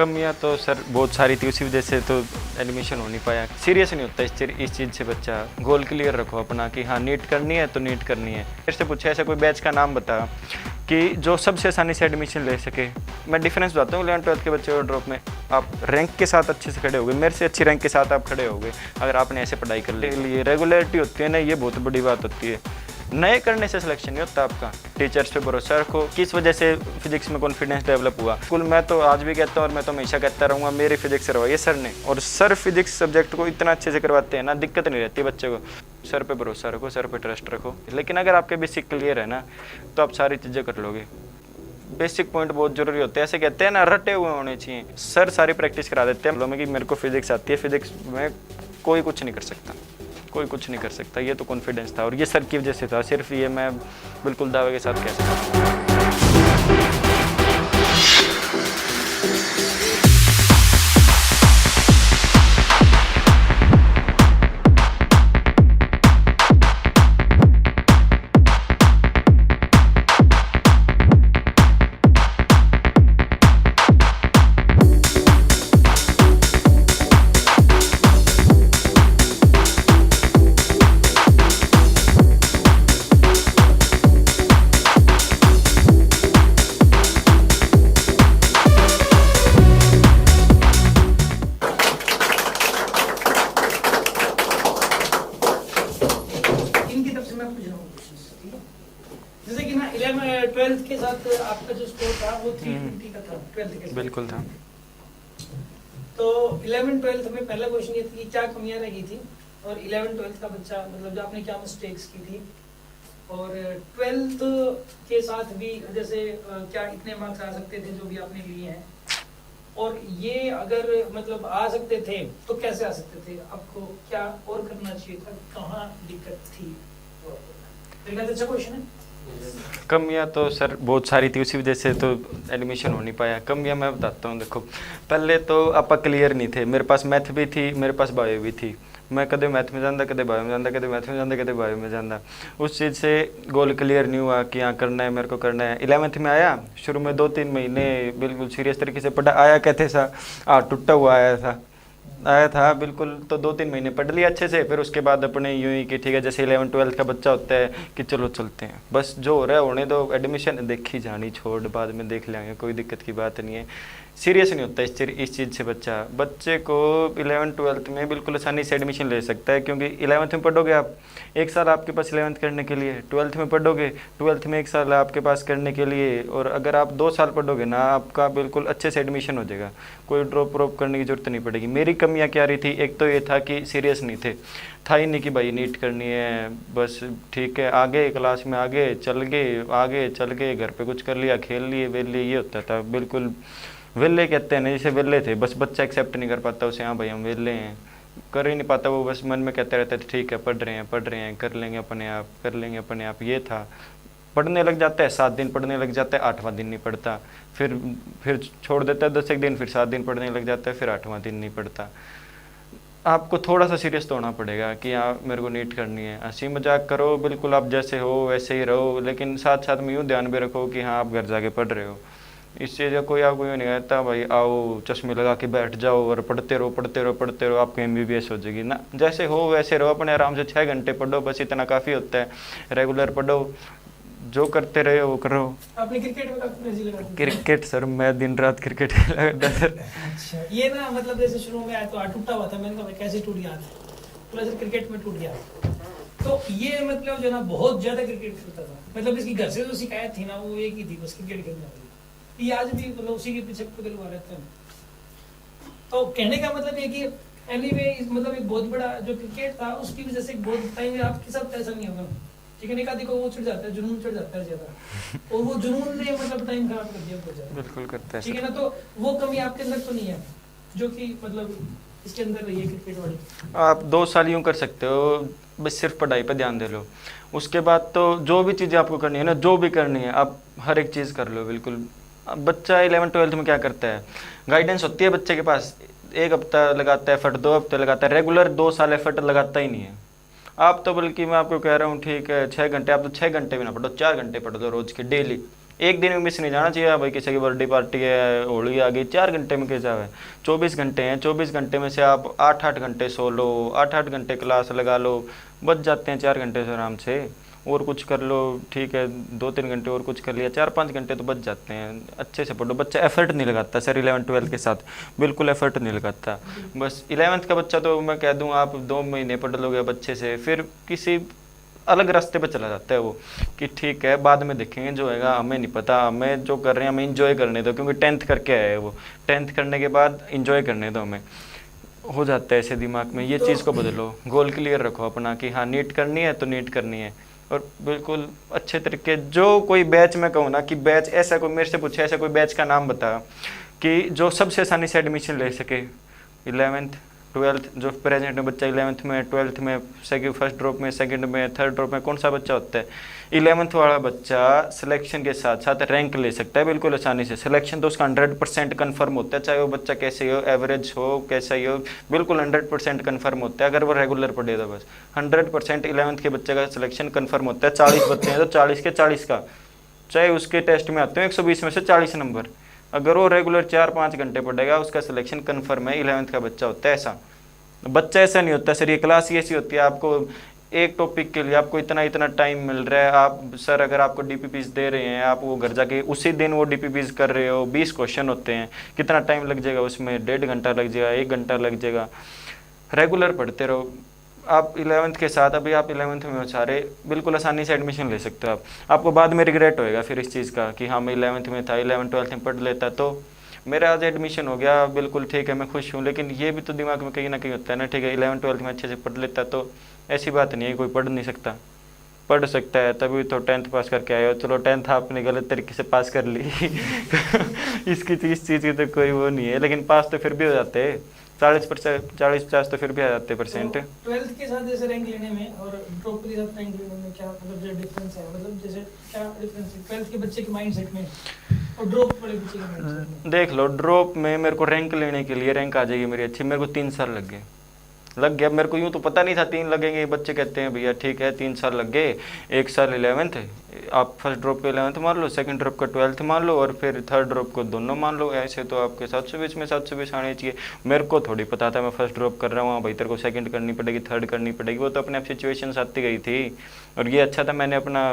कमियाँ तो सर बहुत सारी थी, उसी वजह से तो एडमिशन हो नहीं पाया। सीरियस नहीं होता इस चीज़ से बच्चा। गोल क्लियर रखो अपना कि हाँ नीट करनी है तो नीट करनी है। फिर से पूछे ऐसा कोई बैच का नाम बता कि जो सबसे आसानी से एडमिशन ले सके। मैं डिफरेंस बताता हूँ 11th-12th के बच्चे और ड्रॉप में। आप रैंक के साथ अच्छे से खड़े हो गए, मेरे से अच्छी रैंक के साथ आप खड़े हो गए अगर आपने ऐसे पढ़ाई कर ली। रेगुलरिटी होती है ना, ये बहुत बड़ी बात होती है। नए करने से सिलेक्शन नहीं होता आपका। टीचर्स पे भरोसा रखो। किस वजह से फिजिक्स में कॉन्फिडेंस डेवलप हुआ? स्कूल मैं तो आज भी कहता हूँ और मैं तो हमेशा कहता रहूँगा, मेरी फिजिक्स करवाइए सर ने। और सर फिजिक्स सब्जेक्ट को इतना अच्छे से करवाते हैं ना, दिक्कत नहीं रहती बच्चे को। सर पे भरोसा रखो, सर पे ट्रस्ट रखो। लेकिन अगर आपके बेसिक क्लियर है ना, तो आप सारी चीज़ें कर लोगे। बेसिक पॉइंट बहुत जरूरी होते हैं। ऐसे कहते हैं ना, रटे हुए होने चाहिए। सर सारी प्रैक्टिस करा देते हैं मतलब कि मेरे को फिजिक्स आती है, फिजिक्स में कोई कुछ नहीं कर सकता, कोई कुछ नहीं कर सकता। ये तो कॉन्फिडेंस था और ये सर की वजह से था। सिर्फ ये मैं बिल्कुल दावे के साथ कह सकता हूँ। जैसे कि ना 11th-12th के साथ आपका जो स्कोर था वो 350 का था 12th के साथ। बिल्कुल था। तो 11th-12th में पहला क्वेश्चन ये था कि क्या कमियां रह गई थी, और 11th-12th का बच्चा मतलब जो आपने क्या मिस्टेक्स की थी, और 12th के साथ भी जैसे क्या इतने मार्क्स आ सकते थे जो भी आपने लिए हैं, और ये अगर मतलब आ सकते थे तो कैसे आ सकते थे, आपको क्या और करना चाहिए था, कहाँ दिक्कत थी? अच्छा क्वेश्चन है। कमियाँ तो सर बहुत सारी थी, उसी वजह से तो एडमिशन हो नहीं पाया। कमियाँ मैं बताता हूँ। देखो, पहले तो आप क्लियर नहीं थे। मेरे पास मैथ भी थी, मेरे पास बायो भी थी। मैं कदे मैथ में जाता, कदे बायो में जाता, कदे मैथ में जाता, कदे बायो में जाता। उस चीज़ से गोल क्लियर नहीं हुआ कि हाँ करना है, मेरे को करना है। 11th में आया, शुरू में 2-3 महीने बिल्कुल सीरियस तरीके से पढ़ा। आया कहते सा टूटा हुआ आया था बिल्कुल। तो 2-3 महीने पढ़ लिया अच्छे से। फिर उसके बाद अपने यूं ही कि ठीक है, जैसे 11th-12th का बच्चा होता है कि चलो चलते हैं, बस जो हो रहा है होने दो, एडमिशन देखी जानी, छोड़ बाद में देख लेंगे, कोई दिक्कत की बात नहीं है। सीरियस नहीं होता इस चीज़ से बच्चे को 11th-12th में बिल्कुल आसानी से एडमिशन ले सकता है। क्योंकि 11th में पढ़ोगे आप, 1 साल आपके पास 11th करने के लिए। 12th में पढ़ोगे, 12th में 1 साल आपके पास करने के लिए। और अगर आप 2 साल पढ़ोगे ना, आपका बिल्कुल अच्छे से एडमिशन हो जाएगा। कोई ड्रॉप व्रॉप करने की जरूरत नहीं पड़ेगी। मेरी कमियाँ क्या रही थी? एक तो ये था कि सीरियस नहीं थे। था ही नहीं कि भाई नीट करनी है, बस ठीक है आगे क्लास में आगे चल गए, घर पे कुछ कर लिया, खेल लिए, वेले, ये होता था। बिल्कुल वेले कहते हैं ना, जैसे वेले थे। बस बच्चा एक्सेप्ट नहीं कर पाता उसे, हाँ भाई हम वेले हैं, कर ही नहीं पाता वो। बस मन में कहते रहते थे ठीक है पढ़ रहे हैं, कर लेंगे अपने आप। ये था। पढ़ने लग जाता है, 7 दिन पढ़ने लग जाता है, 8वां दिन नहीं पढ़ता। फिर छोड़ देता है 10 एक दिन, फिर 7 दिन पढ़ने लग जाता है, फिर 8वां दिन नहीं पढ़ता। आपको थोड़ा सा सीरियस तो होना पड़ेगा कि हाँ मेरे को नीट करनी है। हंसी मजाक करो बिल्कुल, आप जैसे हो वैसे ही रहो, लेकिन साथ साथ में यूँ ध्यान भी रखो कि हाँ आप घर जाके पढ़ रहे हो। इससे कोई आपको यूँ नहीं कहता भाई आओ चश्मे लगा के बैठ जाओ और पढ़ते रहो, आपको MBBS हो जाएगी ना। जैसे हो वैसे रहो, अपने आराम से 6 घंटे पढ़ो, बस इतना काफ़ी होता है। रेगुलर पढ़ो, जो करते रहे वो करो। आपने क्रिकेट में काफी एनर्जी लगाई? क्रिकेट सर मैं दिन रात क्रिकेट खेला सर। अच्छा, ये ना मतलब जैसे शुरू में आया तो टूटा हुआ था, मैंने कहा कैसे टूट गया, पूरा सर क्रिकेट में टूट गया। तो ये मतलब जो ना बहुत ज्यादा क्रिकेट खेलता था, मतलब इसकी घर से जो शिकायत थी ना वो एक ही थी, बस क्रिकेट खेलने वाली। ये आज भी मतलब उसी के पीछे पकड़ हुआ रहता है। तो कहने का मतलब ये कि एनीवे मतलब एक बहुत बड़ा जो क्रिकेट था उसकी वजह से बहुत टाइम आपके साथ ऐसा नहीं होगा, ठीक है? एक आदि को वो चढ़ जाता है, जुनून चढ़ जाता है ज्यादा, और वो जुनून ने मतलब टाइम खराब कर दिया बहुत ज्यादा। बिल्कुल करता है, ठीक है ना? तो वो कमी आपके अंदर तो नहीं है जो कि मतलब इसके अंदर रही है क्रिकेट वाली? आप 2 साल यूँ कर सकते हो, बस सिर्फ पढ़ाई पे ध्यान दे लो। उसके बाद तो जो भी चीज़ें आपको करनी है ना, जो भी करनी है आप हर एक चीज़ कर लो बिल्कुल। अब बच्चा 11th-12th में क्या करता है, गाइडेंस होती है बच्चे के पास, 1 हफ्ता लगाता है एफर्ट, 2 हफ्ते लगाता है, रेगुलर 2 साल एफर्ट लगाता ही नहीं है। आप तो बल्कि मैं आपको कह रहा हूँ ठीक है 6 घंटे, आप तो 6 घंटे भी ना पढ़ो, 4 घंटे पढ़ दो रोज़ के डेली, एक दिन में मिस नहीं जाना चाहिए। भाई किसी की बर्थडे पार्टी है, होली आ गई, 4 घंटे में कैसा है, 24 घंटे हैं, 24 घंटे में से आप 8-8 घंटे सो लो, 8-8 घंटे क्लास लगा लो, बच जाते हैं 4 घंटे से आराम से। और कुछ कर लो, ठीक है, 2-3 घंटे और कुछ कर लिया, 4-5 घंटे तो बच जाते हैं। अच्छे से पढ़ो। बच्चा एफर्ट नहीं लगाता सर 11-12 के साथ, बिल्कुल एफर्ट नहीं लगाता। बस 11th का बच्चा तो मैं कह दूँ आप 2 महीने पढ़ लोगे अब अच्छे से, फिर किसी अलग रास्ते पर चला जाता है वो, कि ठीक है बाद में देखेंगे जो होगा, हमें नहीं पता, हमें जो कर रहे हैं हमें इंजॉय करने दो, क्योंकि 10th करके आया है वो, 10th करने के बाद इंजॉय करने दो हमें। हो जाता है ऐसे दिमाग में। ये चीज़ को बदलो, गोल क्लियर रखो अपना कि हाँ नीट करनी है तो नीट करनी है, और बिल्कुल अच्छे तरीके। जो कोई बैच में कहूँ ना कि बैच ऐसा, कोई मेरे से पूछे ऐसा कोई बैच का नाम बता कि जो सबसे आसानी से एडमिशन ले सके, 11th 12th, जो प्रेजेंट में बच्चा 11th में 12th में सेकंड फर्स्ट ड्रॉप में सेकंड में थर्ड ड्रॉप में कौन सा बच्चा होता है? 11th वाला बच्चा सिलेक्शन के साथ साथ रैंक ले सकता है बिल्कुल आसानी से। सिलेक्शन तो उसका 100% कन्फर्म होता है, चाहे वो बच्चा कैसे हो, एवरेज हो, कैसा ही हो, बिल्कुल 100% कन्फर्म होता है अगर वो रेगुलर पढ़ेगा बस। 100% 11th के बच्चे का सिलेक्शन कन्फर्म होता है। 40 बच्चे हैं तो 40 के 40 का, चाहे उसके टेस्ट में आते हैं 120 में से 40 नंबर, अगर वो रेगुलर 4-5 घंटे पढ़ेगा उसका सिलेक्शन कन्फर्म है। 11th का बच्चा होता है ऐसा। बच्चा ऐसा नहीं होता सर, ये क्लास ही ऐसी होती है, आपको एक टॉपिक के लिए आपको इतना इतना टाइम मिल रहा है, आप सर अगर आपको डीपीपीज दे रहे हैं, आप वो घर जाके उसी दिन वो डीपीपीज कर रहे हो, 20 क्वेश्चन होते हैं, कितना टाइम लग जाएगा उसमें? 1.5 घंटा लग जाएगा, 1 घंटा लग जाएगा। रेगुलर पढ़ते रहो आप 11th के साथ। अभी आप 11th में हो सारे, बिल्कुल आसानी से एडमिशन ले सकते हो आप। आपको बाद में रिग्रेट होएगा फिर इस चीज़ का कि हाँ मैं 11th में था, 11th 12th में पढ़ लेता तो मेरा आज एडमिशन हो गया, बिल्कुल ठीक है, मैं खुश हूँ। लेकिन ये भी तो दिमाग में कहीं ना कहीं होता है ना, ठीक है 11th 12th में अच्छे से पढ़ लेता तो ऐसी बात नहीं है कोई पढ़ नहीं सकता, पढ़ सकता है, तभी तो 10th पास करके आए हो। चलो 10th आपने गलत तरीके से पास कर ली इसकी इस चीज़ की तो कोई वो नहीं है, लेकिन पास तो फिर भी हो जाते हैं 40%, 40-50 तो फिर भी आ जाते परसेंट। 12th के साथ जैसे रैंक लेने में और ड्रॉप के साथ रैंक लेने में क्या मतलब जो डिफरेंस है, मतलब जैसे क्या डिफरेंस है 12th के बच्चे के माइंडसेट में और ड्रॉप वाले बच्चे के माइंडसेट में? देख लो, ड्रॉप में मेरे को रैंक लेने के लिए, रैंक आ जाएगी मेरी अच्छी, मेरे को 3 साल लग गया। मेरे को यूँ तो पता नहीं था 3 लगेंगे, बच्चे कहते हैं भैया ठीक है 3 साल लग गए, 1 साल 11th, आप फर्स्ट ड्रॉप पे 11th मान लो, सेकंड ड्रॉप का 12th मान लो, और फिर थर्ड ड्रॉप को दोनों मान लो। ऐसे तो आपके 720 में 720 आने चाहिए। मेरे को थोड़ी पता था मैं फर्स्ट ड्रॉप कर रहा हूँ, भाई तेरे को सेकंड करनी पड़ेगी, थर्ड करनी पड़ेगी, वो तो अपने आप सिचुएशन आती गई थी। और ये अच्छा था, मैंने अपना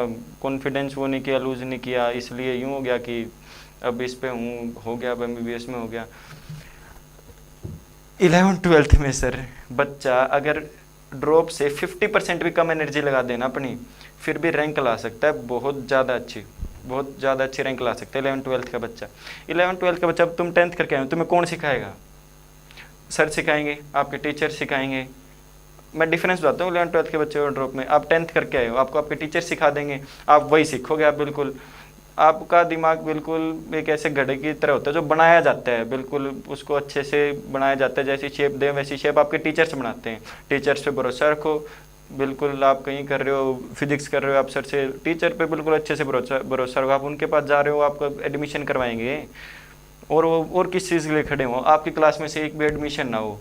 कॉन्फिडेंस वो नहीं किया, लूज़ नहीं किया, इसलिए यूँ हो गया कि अब इस पे हूँ, हो गया, अब MBBS में हो गया। 11th 12th में सर बच्चा अगर ड्रॉप से 50% भी कम एनर्जी लगा देना अपनी, फिर भी रैंक ला सकता है, बहुत ज़्यादा अच्छी रैंक ला सकता है 11th 12th का बच्चा। 11th 12th का बच्चा, अब तुम 10th करके आए हो, तुम्हें कौन सिखाएगा? सर सिखाएंगे, आपके टीचर सिखाएंगे। मैं डिफरेंस बताता हूँ 11th 12th के बच्चे और ड्रॉप में। आप 10th करके आए हो, आपको आपके टीचर सिखा देंगे, आप वही सीखोगे। आप बिल्कुल, आपका दिमाग बिल्कुल एक ऐसे घड़े की तरह होता है जो बनाया जाता है, बिल्कुल उसको अच्छे से बनाया जाता है, जैसी शेप दें वैसी शेप आपके टीचर्स बनाते हैं। टीचर्स पे भरोसा रखो, बिल्कुल आप कहीं कर रहे हो, फिजिक्स कर रहे हो, आप सर से, टीचर पे बिल्कुल अच्छे से भरोसा रखो। आप उनके पास जा रहे हो, आपको एडमिशन करवाएंगे, और वो और किस चीज़ के लिए खड़े हो, आपकी क्लास में से एक भी एडमिशन ना हो।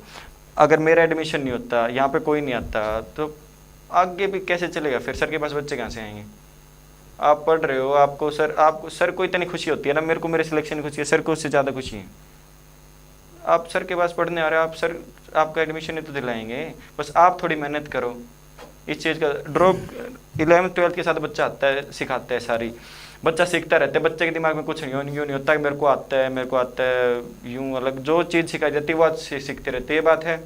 अगर मेरा एडमिशन नहीं होता, यहाँ पे कोई नहीं आता, तो आगे भी कैसे चलेगा? फिर सर के पास बच्चे कहाँ से आएंगे? आप पढ़ रहे हो, आपको सर को इतनी खुशी होती है ना, मेरे को मेरे सिलेक्शन की खुशी है, सर को उससे ज़्यादा खुशी है। आप सर के पास पढ़ने आ रहे हो, आप सर आपका एडमिशन नहीं तो दिलाएंगे, बस आप थोड़ी मेहनत करो। इस चीज़ का ड्रॉप 11th 12th के साथ बच्चा आता है, सिखाता है सारी, बच्चा सीखता रहता है। बच्चे के दिमाग में कुछ यूँ नहीं होता है मेरे को आता है, यूँ अलग जो चीज़ सिखाई जाती है वो सीखते रहते हैं। ये बात है,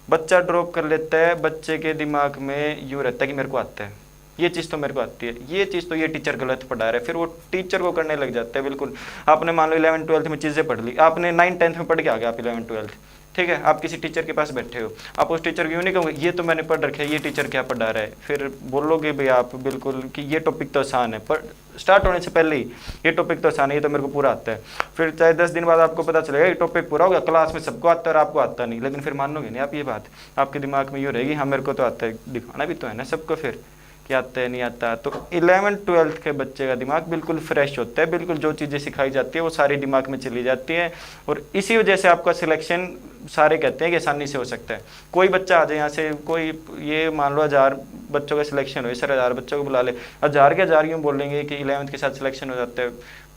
बच्चा ड्रॉप कर लेता है, बच्चे के दिमाग में यूँ रहता है कि मेरे को आता है, ये चीज़ तो मेरे को आती है, ये चीज़ तो ये टीचर गलत पढ़ा रहा है, फिर वो टीचर को करने लग जाता है। बिल्कुल, आपने मान लो 11th 12th में चीज़ें पढ़ ली, आपने 9th 10th में पढ़ के आ गए आप 11th 12th, ठीक है, आप किसी टीचर के पास बैठे हो, आप उस टीचर को यूँ नहीं कहोगे ये तो मैंने पढ़ रखा है, ये टीचर क्या पढ़ा रहा है, फिर बोलोगे भाई आप बिल्कुल कि ये टॉपिक तो आसान है, पर स्टार्ट होने से पहले ही ये टॉपिक तो आसान है, ये तो मेरे को पूरा आता है। फिर चाहे 10 दिन बाद आपको पता चलेगा ये टॉपिक पूरा हो गया, क्लास में सबको आता है और आपको आता नहीं, लेकिन फिर मानोगे नहीं आप ये बात, आपके दिमाग में यूँ रहेगी हाँ मेरे को तो आता है, दिखाना भी तो है ना सबको फिर कि आता है नहीं आता। तो 11th-12th के बच्चे का दिमाग बिल्कुल फ्रेश होता है, बिल्कुल जो चीज़ें सिखाई जाती है वो सारी दिमाग में चली जाती है, और इसी वजह से आपका सिलेक्शन सारे कहते हैं कि आसानी से हो सकता है। कोई बच्चा आ जाए यहाँ से, कोई ये मान लो 1000 बच्चों का सिलेक्शन हो, सर 1000 बच्चों को बुला ले, 1000 के 1000 यूँ बोलेंगे कि 11th के साथ सिलेक्शन हो जाता है।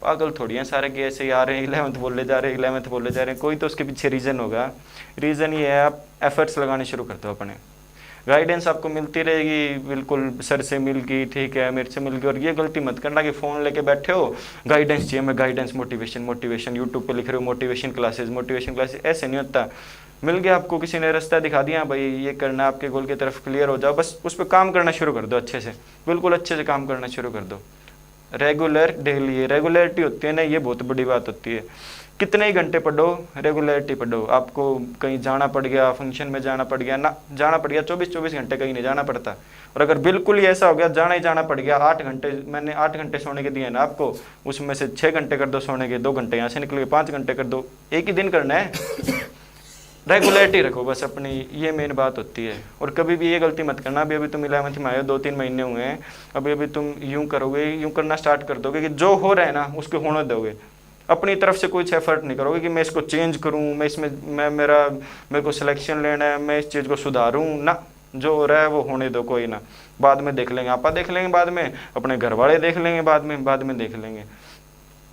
पागल थोड़ी हैं सारे के ऐसे ही आ रहे हैं, 11th बोले जा रहे हैं, 11th बोले जा रहे हैं, कोई तो उसके पीछे रीज़न होगा। रीज़न ये है, आप एफर्ट्स लगाने शुरू कर दो अपने, गाइडेंस आपको मिलती रहेगी, बिल्कुल सर से मिल गई, ठीक है, मेरे से मिल गई। और ये गलती मत करना कि फ़ोन लेके बैठे हो, गाइडेंस चाहिए, मैं गाइडेंस, मोटिवेशन यूट्यूब पे लिख रहे हो मोटिवेशन क्लासेस, ऐसे नहीं होता। मिल गया आपको, किसी ने रास्ता दिखा दिया, भाई ये करना, आपके गोल की तरफ क्लियर हो जाओ, बस उस पर काम करना शुरू कर दो अच्छे से, बिल्कुल अच्छे से काम करना शुरू कर दो। रेगुलर, डेली, रेगुलरिटी होती है ना, ये बहुत बड़ी बात होती है। कितने ही घंटे पढ़ो, रेगुलरिटी पढ़ो। आपको कहीं जाना पड़ गया, फंक्शन में जाना पड़ गया ना, जाना पड़ गया, 24 घंटे कहीं नहीं जाना पड़ता। और अगर बिल्कुल ही ऐसा हो गया, जाना ही जाना पड़ गया, 8 घंटे, मैंने 8 घंटे सोने के दिए ना आपको, उसमें से 6 घंटे कर दो सोने के, 2 घंटे यहाँ से निकल गए, 5 घंटे कर दो, एक ही दिन करना है। रेगुलरिटी रखो बस अपनी, ये मेन बात होती है। और कभी भी ये गलती मत करना, अभी तुम 11th में आए हो, 2-3 महीने हुए हैं, अभी तुम यूँ करोगे, यूँ करना स्टार्ट कर दोगे कि जो हो रहा है ना उसको होने दोगे, अपनी तरफ से कुछ एफर्ट नहीं करोगे कि मैं इसको चेंज करूं, मैं इसमें मेरे को सिलेक्शन लेना है, मैं इस चीज़ को सुधारूं ना। जो हो रहा है वो होने दो, कोई ना, बाद में देख लेंगे, आपा देख लेंगे बाद में, अपने घर वाले देख लेंगे बाद में देख लेंगे।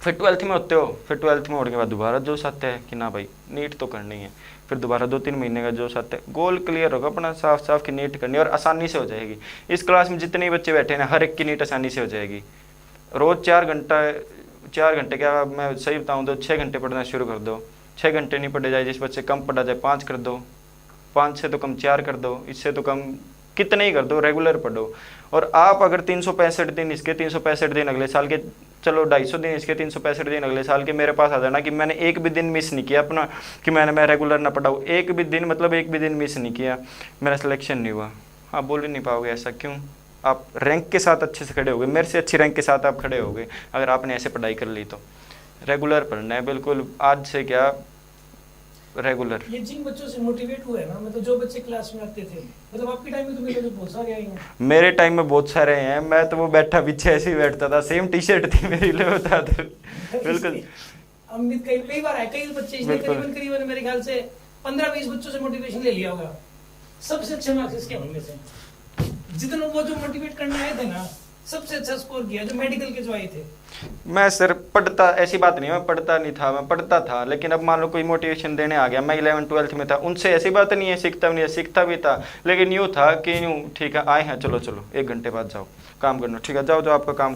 फिर 12th में होते हो, फिर 12th में होने के बाद दोबारा जोश आता है कि ना भाई नीट तो करनी है, फिर दोबारा 2-3 महीने का जोश आता है, गोल क्लियर होगा अपना साफ साफ कि नीट करनी है, और आसानी से हो जाएगी। इस क्लास में जितने बच्चे बैठे हैं ना, हर एक की नीट आसानी से हो जाएगी। रोज़ 4 घंटे क्या, मैं सही बताऊँ तो 6 घंटे पढ़ना शुरू कर दो। 6 घंटे नहीं पढ़े जाए, जिस बच्चे कम पढ़ा जाए 5 कर दो, 5 से तो कम 4 कर दो, इससे तो कम कितने ही कर दो, रेगुलर पढ़ो। और आप अगर 365 दिन इसके, 365 दिन अगले साल के, चलो 250 दिन इसके, 365 दिन अगले साल के मेरे पास आ जाना कि मैंने एक भी दिन मिस नहीं किया अपना, कि मैं रेगुलर ना पढ़ाऊँ, एक भी दिन, मतलब एक भी दिन मिस नहीं किया, मेरा सिलेक्शन नहीं हुआ। आप बोल ही नहीं पाओगे ऐसा, क्यों? आप रैंक के साथ अच्छे से खड़े होगे, मेरे से अच्छी रैंक के साथ आप खड़े होगे अगर आपने ऐसे पढ़ाई कर ली तो। रेगुलर पढ़ना है बिल्कुल, आज से क्या, रेगुलर। ये जिन बच्चों से मोटिवेट हुए ना, मतलब जो बच्चे क्लास में आते थे, मतलब आपके टाइम में तो मेरे बहुत सारे आए हैं। मेरे टाइम में बहुत सारे हैं, मैं तो वो बैठा पीछे ऐसे ही बैठता था, सेम टी शर्ट थी मेरी, ले बता दो। बिल्कुल अमित कई बार आए, कई बच्चे इसने करीबन मेरे ख्याल से 15-20 बच्चों से मोटिवेशन ले लिया होगा, सबसे अच्छे मार्क्स इसके होंगे से, जितना वो जो मोटिवेट करने आए थे ना, सबसे अच्छा स्कोर किया जो मेडिकल के जो आए थे। मैं सर पढ़ता, ऐसी बात नहीं, मैं पढ़ता नहीं था, मैं पढ़ता था, लेकिन अब मान लो कोई मोटिवेशन देने आ गया, मैं 11th-12th में था, उनसे ऐसी बात नहीं है सीखता भी नहीं है, सीखता भी था, लेकिन यूँ था कि यूँ ठीक है आए हैं, चलो 1 घंटे बाद जाओ काम करना, ठीक है जाओ आपका काम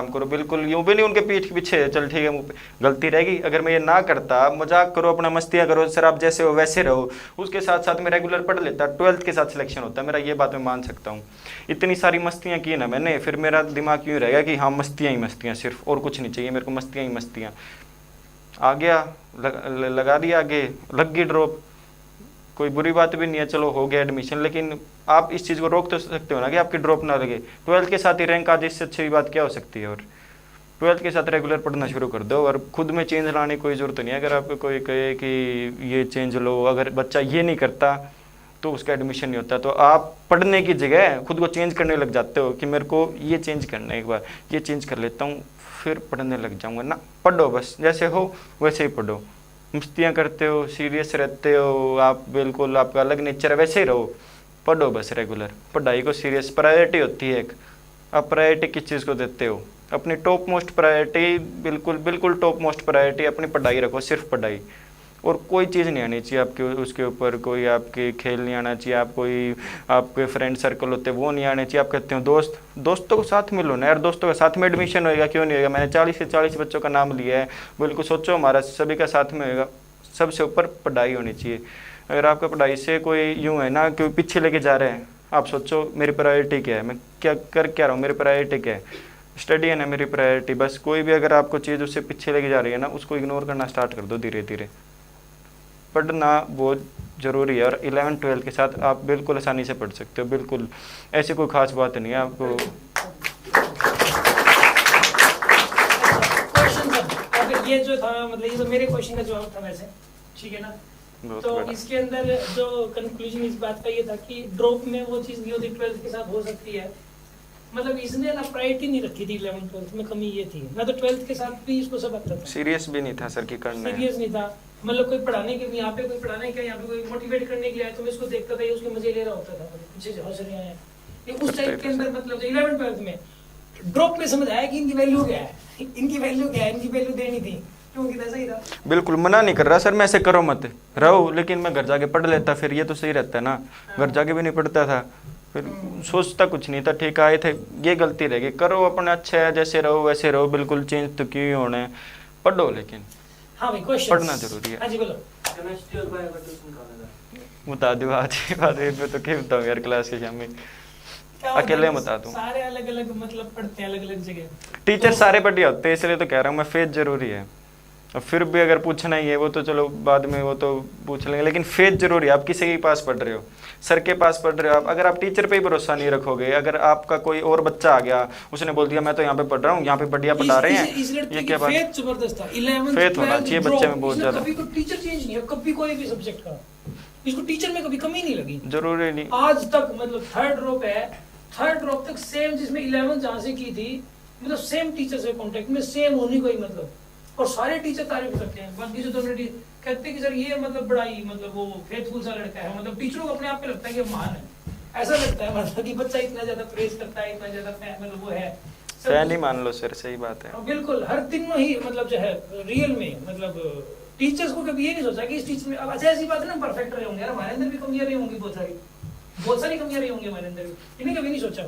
करो, बिल्कुल यूँ भी नहीं उनके पीठ के पीछे, चल ठीक है मुँह पे गलती रहेगी, अगर मैं ये ना करता, मजाक करो, अपना मस्तियाँ करो, सर आप जैसे हो वैसे रहो, उसके साथ साथ मैं रेगुलर पढ़ लेता, 12th के साथ सिलेक्शन होता मेरा, ये बात मैं मान सकता हूँ। इतनी सारी मस्तियाँ की ना मैंने, फिर मेरा दिमाग यूँ रहेगा कि हाँ मस्तियाँ ही मस्तियाँ, सिर्फ और कुछ नहीं चाहिए मेरे को, मस्तियाँ ही मस्तियाँ। आ गया, लगा दिया आगे, लग गई ड्रॉप, कोई बुरी बात भी नहीं है, चलो हो गया एडमिशन, लेकिन आप इस चीज़ को रोक तो सकते हो ना कि आपकी ड्रॉप ना लगे। 12th के साथ ही रैंक आज, इससे अच्छी बात क्या हो सकती है। और 12th के साथ रेगुलर पढ़ना शुरू कर दो, और खुद में चेंज लाने की कोई ज़रूरत नहीं है। अगर आपको कोई कहे कि ये चेंज लो, अगर बच्चा ये नहीं करता तो उसका एडमिशन नहीं होता, तो आप पढ़ने की जगह खुद को चेंज करने लग जाते हो कि मेरे को ये चेंज करना है, एक बार ये चेंज कर लेता हूँ फिर पढ़ने लग जाऊँगा ना। पढ़ो बस, जैसे हो वैसे ही पढ़ो, मस्तियाँ करते हो, सीरियस रहते हो आप, बिल्कुल आपका अलग नेचर है, वैसे ही रहो, पढ़ो बस रेगुलर, पढ़ाई को सीरियस, प्रायोरिटी होती है एक। आप प्रायोरिटी किस चीज़ को देते हो? अपनी टॉप मोस्ट प्रायोरिटी, बिल्कुल टॉप मोस्ट प्रायोरिटी अपनी पढ़ाई रखो, सिर्फ पढ़ाई, और कोई चीज़ नहीं आनी चाहिए आपके उसके ऊपर, कोई आपके खेल नहीं आना चाहिए, आप कोई आपके फ्रेंड सर्कल होते हैं वो नहीं आने चाहिए। आप कहते हो दोस्तों को साथ मिलो ना यार, दोस्तों के साथ में एडमिशन होएगा, क्यों नहीं होएगा? मैंने 40 से 40 बच्चों का नाम लिया है, बिल्कुल सोचो हमारा सभी का साथ में होएगा। सबसे ऊपर पढ़ाई होनी चाहिए। अगर आपका पढ़ाई से कोई यूँ है ना कि पीछे लेके जा रहे हैं, आप सोचो मेरी प्रायोरिटी क्या है, मैं क्या रहा हूँ, मेरी प्रायोरिटी क्या है, स्टडी है ना मेरी प्रायोरिटी। बस कोई भी अगर आपको चीज़ उससे पीछे लेके जा रही है ना, उसको इग्नोर करना स्टार्ट कर दो धीरे धीरे। पढ़ना बहुत ज़रूरी है, और 11th-12th के साथ आप बिल्कुल आसानी से पढ़ सकते हो, बिल्कुल ऐसी कोई ख़ास बात नहीं है आपको। अगर ये जो था, मतलब ये तो मेरे क्वेश्चन का जवाब था वैसे, ठीक है ना। तो इसके अंदर जो कंक्लूजन इस बात का ये था कि ड्रॉप में वो चीज़ नहीं होती, 12th के साथ हो सकती है, मतलब इसने ना प्रायोरिटी नहीं रखी थी 11th 12th में, कमी ये थी ना, तो 12th के साथ भी इसको सब आता था, सीरियस भी नहीं था सर कि करना है। सीरियस नहीं था। मतलब कोई पढ़ाने के, यहाँ पे कोई पढ़ाने का, यहाँ पे कोई मोटिवेट करने के लिए आया तो मैं इसको देखता था, ये उसके मजे ले रहा होता था, मतलब पीछे से हंस रहे हैं ये उस टाइप के अंदर। मतलब 11th 12th में ड्रॉप में समझ आया कि इनकी वैल्यू क्या है, इनकी वैल्यू क्या है, इनकी वैल्यू देनी थी, क्योंकि ऐसा ही था। बिल्कुल मना नहीं कर रहा सर, मैं ऐसे करो मत रहो, लेकिन मैं घर जाके पढ़ लेता, फिर ये तो सही रहता है ना। घर जाके भी नहीं पढ़ता था, फिर सोचता कुछ नहीं था, ठीक आए थे, ये गलती रहेगी, करो अपना अच्छा है, जैसे रहो वैसे रहो, बिल्कुल चेंज तो क्यों ही होना है, पढ़ो लेकिन हाँ भाई, क्वेश्चन पढ़ना जरूरी है। हाँ जी बोलो। केमिस्ट्री और बायो का ट्यूशन कहाँ लगा? बता दो आज के बाद में तो क्या बताऊँ यार, क्लास के शाम क्या होता है, अकेले बता दूं। सारे अलग अलग मतलब पढ़ते हैं अलग अलग जगह। टीचर सारे बढ़िया होते हैं, इसलिए तो कह रहा हूँ मैं, फेथ जरूरी है। और फिर भी अगर पूछना ही है वो तो चलो बाद में वो तो पूछ लेंगे, लेकिन फेथ जरूरी है। आप किसी के पास पढ़ रहे हो, सर के पास पढ़ रहे हो आप, अगर आप टीचर पे ही भरोसा नहीं रखोगे, अगर आपका कोई और बच्चा आ गया उसने बोल दिया मैं तो यहाँ पे पढ़ रहा हूँ, यहाँ पे बढ़िया पढ़ा रहे हैं, ये क्या बात। फेथ जबरदस्त था। 11th फेथ होना चाहिए बच्चे में बहुत ज्यादा। कभी कोई टीचर चेंज नहीं है, कभी कोई भी सब्जेक्ट का, इसको टीचर में कभी कमी नहीं लगी जरूरी नहीं। आज तक। मतलब थर्ड ड्रॉप है, थर्ड ड्रॉप तक सेम, जिसमें 11th जहाँ से की थी, मतलब सेम टीचर से कांटेक्ट में, सेम होनी कोई मतलब, और सारे टीचर तारीफ करते हैं। बाकी जो दोनों कहते हैं कि सर ये मतलब बड़ा ही मतलब वो फेथफुल सा लड़का है, मतलब टीचरों को अपने आप पे लगता है कि महान है, ऐसा लगता है मतलब कि बच्चा इतना ज्यादा प्रेज करता है, इतना ज्यादा मतलब वो है फैन ही मान लो सर, सही बात है। बिल्कुल। हर तीनों ही मतलब जो है रियल में, मतलब टीचर्स को कभी ये नहीं सोचा कि इस टीचर में, अब अच्छा ऐसी बात है ना, परफेक्ट रहे होंगे यार, हमारे अंदर भी कमियां रही होंगी, बहुत सारी कमियां रही होंगी हमारे अंदर भी, इन्हें कभी नहीं सोचा।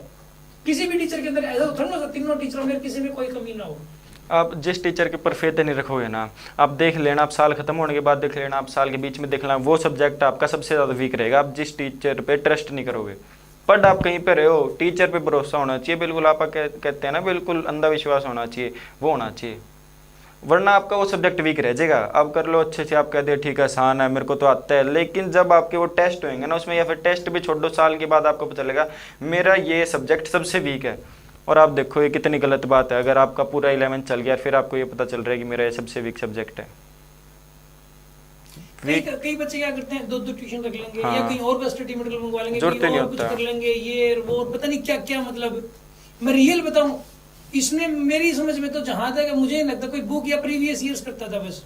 किसी भी टीचर के अंदर ऐसा थोड़ा ना, तीनों टीचरों में किसी में कोई कमी ना हो। आप जिस टीचर के ऊपर फेथ नहीं रखोगे ना, आप देख लेना, आप साल खत्म होने के बाद देख लेना, आप साल के बीच में देख लेना, वो सब्जेक्ट आपका सबसे ज़्यादा वीक रहेगा। आप जिस टीचर पे ट्रस्ट नहीं करोगे, पढ़ आप कहीं पे रहे हो, टीचर पे भरोसा होना चाहिए बिल्कुल। आप कहते हैं ना बिल्कुल अंधविश्वास होना चाहिए, वो होना चाहिए, वरना आपका वो सब्जेक्ट वीक रह जाएगा। आप कर लो अच्छे से, आप कहते हैं ठीक है आसान है, मेरे को तो आता है, लेकिन जब आपके वो टेस्ट होंगे ना उसमें, या फिर टेस्ट भी छोड़ दो, साल के बाद आपको पता चलेगा मेरा ये सब्जेक्ट सबसे वीक है, और आप देखो ये कितनी गलत बात है। अगर आपका पूरा 11 चल गया, फिर आपको ये पता चल रहा है कि मेरा ये सबसे वीक सब्जेक्ट है। कई बच्चे क्या करते हैं, दो ट्यूशन रख लेंगे, हाँ। या कहीं और का स्टडी मटेरियल मंगवा लेंगे, जरूरत कहीं नहीं और कुछ होता। कर लेंगे, ये वो पता नहीं क्या क्या। मतलब मैं रियल बताऊं, इसने मेरी समझ में तो जहां तक मुझे नहीं लगता कोई बुक या प्रीवियस ईयर्स करता था, बस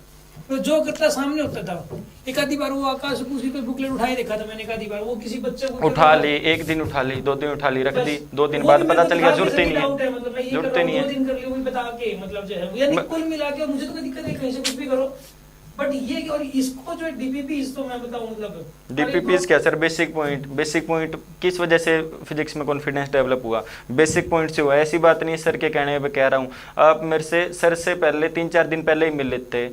तो जो करता सामने होता था। एक आधी बार वो आकाश से पूछ कोई बुकलेट उठाए देखा था मैंने, एक आधी बार वो किसी बच्चे को उठा ली, एक दिन उठा ली, 2 दिन उठा ली, रख दी, 2 दिन बाद पता चल गया जरूरत ही नहीं है, मतलब मैं ये जरूरत कर ही रहा नहीं हूं, 2 है। दिन कर लियो, वही बता के मतलब जो है, यानी कुल मिला के मुझे तो कोई दिक्कत नहीं, कहीं से कुछ भी करो, बट ये कि और इसको जो डीपीपी, इसको मैं बताऊं मतलब डीपीपीस क्या सर, बेसिक पॉइंट किस वजह से फिजिक्स में कॉन्फिडेंस डेवलप हुआ, बेसिक पॉइंट से हुआ। ऐसी बात नहीं सर के कहने पे कह रहा हूँ। आप मेरे से सर से पहले 3-4 दिन पहले ही मिल लेते,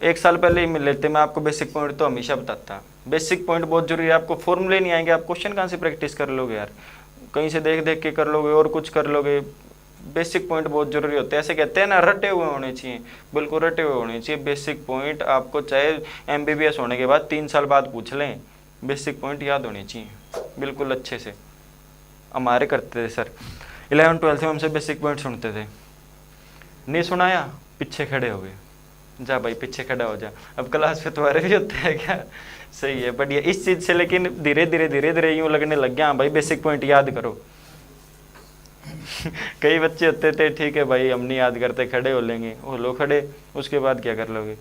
1 साल पहले ही मिल लेते, मैं आपको बेसिक पॉइंट तो हमेशा बताता। बेसिक पॉइंट बहुत जरूरी है। आपको फॉर्मूले नहीं आएंगे, आप क्वेश्चन कहाँ से प्रैक्टिस कर लोगे यार, कहीं से देख देख के कर लोगे और कुछ कर लोगे। बेसिक पॉइंट बहुत जरूरी होते हैं, ऐसे कहते हैं ना, रटे हुए होने चाहिए, बिल्कुल रटे हुए होने चाहिए। बेसिक पॉइंट आपको चाहे MBBS होने के बाद 3 साल बाद पूछ लें, बेसिक पॉइंट याद होने चाहिए बिल्कुल अच्छे से। हमारे करते थे सर 11th 12th में, हमसे बेसिक पॉइंट सुनते थे, नहीं सुनाया पीछे खड़े हो गए, जा भाई पीछे खड़ा हो जा। अब क्लास पे तुम्हारे भी होते हैं क्या, सही है बढ़िया इस चीज़ से, लेकिन धीरे धीरे यूँ लगने लग गया हाँ भाई बेसिक पॉइंट याद करो। कई बच्चे होते थे ठीक है भाई हम नहीं याद करते, खड़े हो लेंगे, वो लो खड़े, उसके बाद क्या कर लोगे,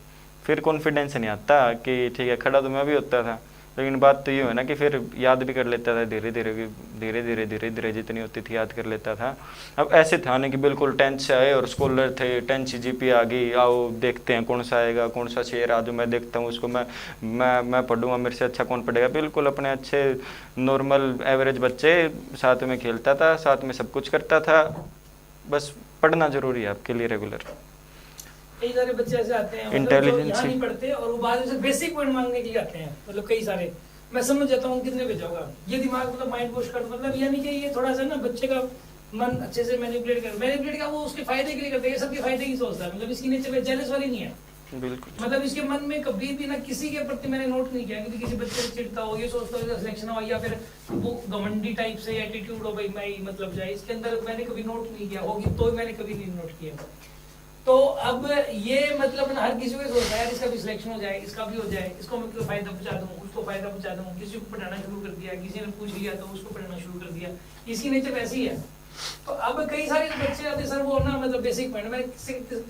फिर कॉन्फिडेंस नहीं आता कि ठीक है, खड़ा तो मैं भी होता था, लेकिन बात तो ये है ना कि फिर याद भी कर लेता था, धीरे धीरे जितनी होती थी याद कर लेता था। अब ऐसे था नहीं कि बिल्कुल 10th से आए और स्कॉलर थे, 10 CGPA आ गई, आओ देखते हैं कौन सा आएगा, कौन सा शेर आज मैं देखता हूँ उसको, मैं पढ़ूंगा, मेरे से अच्छा कौन पढ़ेगा। बिल्कुल अपने अच्छे नॉर्मल एवरेज बच्चे, साथ में खेलता था, साथ में सब कुछ करता था, बस पढ़ना जरूरी है आपके लिए रेगुलर। कई सारे बच्चे ऐसे आते हैं मतलब जो यहाँ नहीं पढ़ते और वो बाद में बेसिक पॉइंट मांगने के लिए आते हैं, मतलब कई सारे। मैं समझ जाता हूँ कितने भेजा होगा ये दिमाग, मतलब माइंड वॉश कर, मतलब यानी कि ये थोड़ा सा ना बच्चे का मन अच्छे से मैनिपुलेट का, वो उसके फायदे के लिए करते हैं, सबके फायदे की सोचता है, मतलब इसकी नेचर में जेलस वाली नहीं है बिल्कुल। मतलब इसके मन में कभी भी ना किसी के प्रति मैंने नोट नहीं किया कि किसी बच्चे से चिढ़ता हो, ये सोचता हो सिलेक्शन हो, या फिर वो घमंडी टाइप से एटीट्यूड हो भाई मैं मतलब जाए, इसके अंदर मैंने कभी नोट नहीं किया होगी, तो मैंने कभी नहीं नोट किया। तो अब ये मतलब ना हर किसी को सोचता है इसका भी सिलेक्शन हो जाए, इसका भी हो जाए, इसको मैं तो फायदा पहुंचा दूं, उसको फायदा पहुंचा दूं, किसी को पढ़ाना शुरू कर दिया, किसी ने पूछ लिया तो उसको पढ़ाना शुरू कर दिया, इसकी नेचर ऐसी है। तो अब कई सारे बच्चे आते सर वो ना मतलब बेसिक पॉइंट में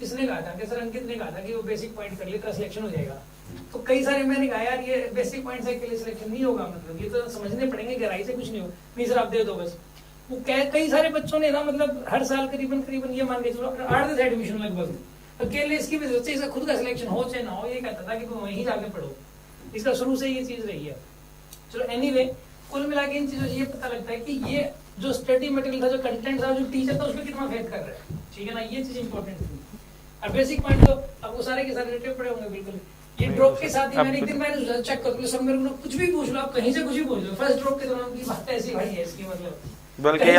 किसने कहा था कि सर अंकित ने कहा था कि वो बेसिक पॉइंट कर ले तो सिलेक्शन हो जाएगा। तो कई सारे मैंने कहा यार ये बेसिक पॉइंट से के लिए सिलेक्शन नहीं होगा, मतलब ये तो समझने पड़ेंगे, गहराई से कुछ नहीं होगा, नहीं सर आप दे दो बस। वो कई सारे बच्चों ने ना मतलब हर साल करीबन ये मान के चलो 8 से एडमिशन लगभग अकेले इसकी वजह से इसका खुद का सिलेक्शन हो चाहे ना हो, ये कहता था कि तुम वहीं जाके पढ़ो, इसका शुरू से ये चीज रही है। चलो एनीवे कुल मिला के इन चीजों से ये पता लगता है कि ये जो स्टडी मटेरियल था, जो कंटेंट था, जो टीचर था, उसमें कितना फेथ कर रहा है, ठीक है ना, ये चीज इंपॉर्टेंट थी। और बेसिक पॉइंट तो अब वो सारे के सारे रिलेटेड पड़े होंगे बिल्कुल। ये ड्रॉप के साथ ही मैंने एक दिन मैंने चेक कर लिया, सब मेरे को कुछ भी पूछ लो आप, कहीं से कुछ भी पूछ लो, फर्स्ट ड्रॉप के दौरान की बात ऐसी भाई है इसकी, मतलब बल्कि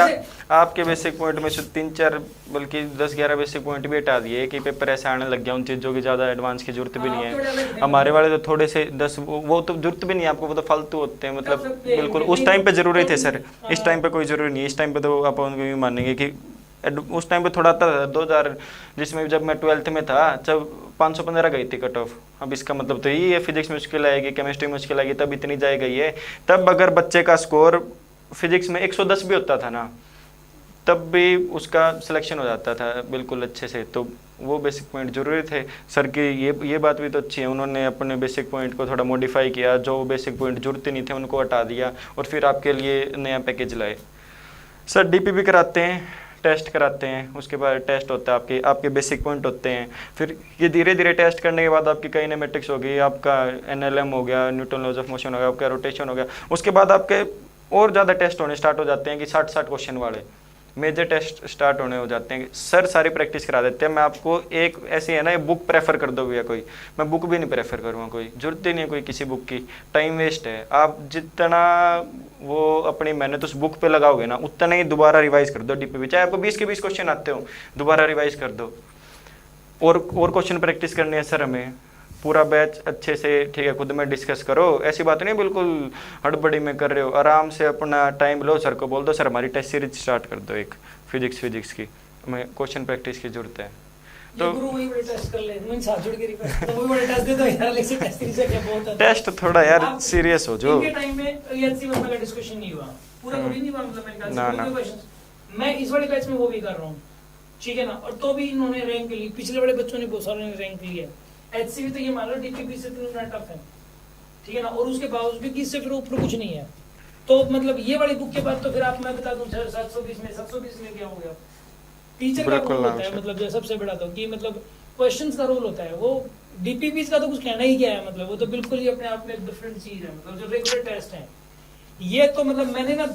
आपके बेसिक पॉइंट में से 3-4 बल्कि 10-11 बेसिक पॉइंट भी हटा दिए कि पेपर ऐसे आने लग गया, उन चीज़ों की ज़्यादा एडवांस की जरूरत भी नहीं है। हमारे वाले तो थोड़े से 10 वो तो जरूरत भी नहीं है आपको, वो तो फालतू होते हैं, मतलब बिल्कुल उस टाइम पे जरूरी थे सर, इस टाइम पे कोई जरूरी नहीं है। इस टाइम पे तो आप उनको भी मानेंगे कि उस टाइम पे थोड़ा था 2000 जिसमें जब मैं 12th में था जब 515 गई थी कट ऑफ। अब इसका मतलब तो यही है फिजिक्स मुश्किल आएगी, केमिस्ट्री मुश्किल आएगी, तब इतनी जाए गई है। तब अगर बच्चे का स्कोर फिजिक्स में 110 भी होता था ना, तब भी उसका सिलेक्शन हो जाता था बिल्कुल अच्छे से। तो वो बेसिक पॉइंट जरूरी थे सर की, ये बात भी तो अच्छी है, उन्होंने अपने बेसिक पॉइंट को थोड़ा मॉडिफाई किया, जो बेसिक पॉइंट जरूरत नहीं थे उनको हटा दिया और फिर आपके लिए नया पैकेज लाए। सर डीपीपी कराते हैं, टेस्ट कराते हैं, उसके बाद टेस्ट होता है, आपके बेसिक पॉइंट होते हैं, फिर ये धीरे धीरे टेस्ट करने के बाद आपकी काइनेमेटिक्स हो गई, आपका एनएलएम हो गया, न्यूटन लॉज ऑफ मोशन हो गया, आपका रोटेशन हो गया, उसके बाद आपके और ज़्यादा टेस्ट होने स्टार्ट हो जाते हैं कि 60 क्वेश्चन वाले मेजर टेस्ट स्टार्ट होने हो जाते हैं। सर सारी प्रैक्टिस करा देते हैं। मैं आपको एक ऐसी है ना, ये बुक प्रेफर कर दो भैया कोई, मैं बुक भी नहीं प्रेफर करूँगा, कोई जरूरत ही नहीं है कोई किसी बुक की, टाइम वेस्ट है। आप जितना वो अपनी मेहनत उस बुक पे लगाओगे ना, उतना ही दोबारा रिवाइज कर दो डीपीपी, चाहे आपको 20 के 20 क्वेश्चन आते हो, दोबारा रिवाइज कर दो। और क्वेश्चन प्रैक्टिस करनी है सर हमें, पूरा बैच अच्छे से, ठीक है, खुद में डिस्कस करो, ऐसी बात नहीं बिल्कुल हड़बड़ी में कर रहे हो, आराम से अपना टाइम लो, सर को बोल दो सर हमारी टेस्ट सीरीज स्टार्ट कर दो एक फिजिक्स की, हमें क्वेश्चन प्रैक्टिस की जरूरत है। तो गुरु वही बड़े टेस्ट कर ले, मैं साथ जुड़ के रिक्वेस्ट तो वही बड़े टेस्ट दे दो यार, लेक्चर टेस्ट सीरीज से क्या बहुत है, टेस्ट थोड़ा यार सीरियस हो जो। इनके टाइम में एचसी में का डिस्कशन नहीं हुआ, पूरा थोड़ी नहीं हुआ, मतलब मैंने कहा क्वेश्चंस मैं इस वाले बैच में वो भी कर रहा हूं, ठीक है ना, और तो भी इन्होंने रैंक ली, पिछले बड़े बच्चों ने बहुत सारे रैंक लिया। एचसीवी तो ये मान लो डीपीपी से तो टफ है, ठीक है ना, और उसके बावजूद भी इससे फिर ऊपर कुछ नहीं है। तो मतलब ये वाली बुक के बाद तो फिर आप मैं बता दूं 720 में क्या हो गया, टीचर का रोल होता है, मतलब जो सबसे बड़ा तो कि मतलब क्वेश्चंस का रोल होता है, वो डीपीपी का तो कुछ कहना ही क्या है, मतलब वो तो बिल्कुल ही अपने आप में डिफरेंट चीज है, मतलब जो रेगुलर टेस्ट है ये तो मतलब मैंने ना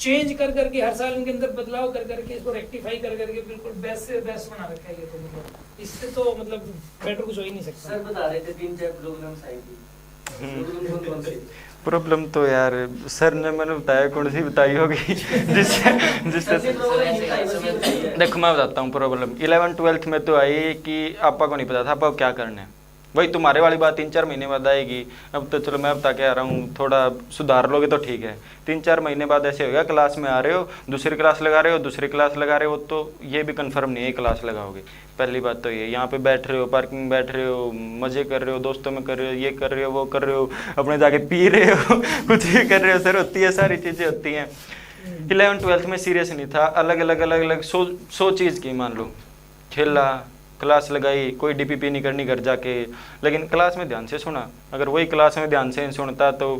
चेंज कर करके हर साल इनके अंदर बदलाव कर करके इसको रेक्टिफाई कर करके बिल्कुल बेस्ट से बेस्ट बना रखा है ये तो, मतलब इससे तो मतलब बेटर कुछ हो ही नहीं सकता। सर बता रहे थे 3-4 प्रॉब्लम्स आई थी, प्रॉब्लम कौन सी? प्रॉब्लम तो यार सर ने मैंने बताया, कौन सी बताई होगी जिससे देखो मैं बताता हूँ प्रॉब्लम। 11th-12th में तो आई कि आपा को नहीं पता था आपा को क्या करना है, वही तुम्हारे वाली बात 3-4 महीने बाद आएगी। अब तो चलो मैं बता के आ रहा हूँ, थोड़ा सुधार लोगे तो ठीक है। 3-4 महीने बाद ऐसे हो गया, क्लास में आ रहे हो, दूसरी क्लास लगा रहे हो, दूसरी क्लास लगा रहे हो, तो ये भी कंफर्म नहीं है क्लास लगाओगे। पहली बात तो ये, यहाँ पे बैठ रहे हो, पार्किंग में बैठ रहे हो, मजे कर रहे हो, दोस्तों में कर रहे हो, ये कर रहे हो, वो कर रहे हो, अपने जाके पी रहे हो कुछ भी कर रहे हो सर, होती है सारी चीज़ें होती हैं। 11th-12th में सीरियस नहीं था, अलग अलग 100 चीज़ की, मान लो खेला, क्लास लगाई, कोई डीपीपी नहीं करनी घर जाके, लेकिन क्लास में ध्यान से सुना। अगर वही क्लास में ध्यान से सुनता तो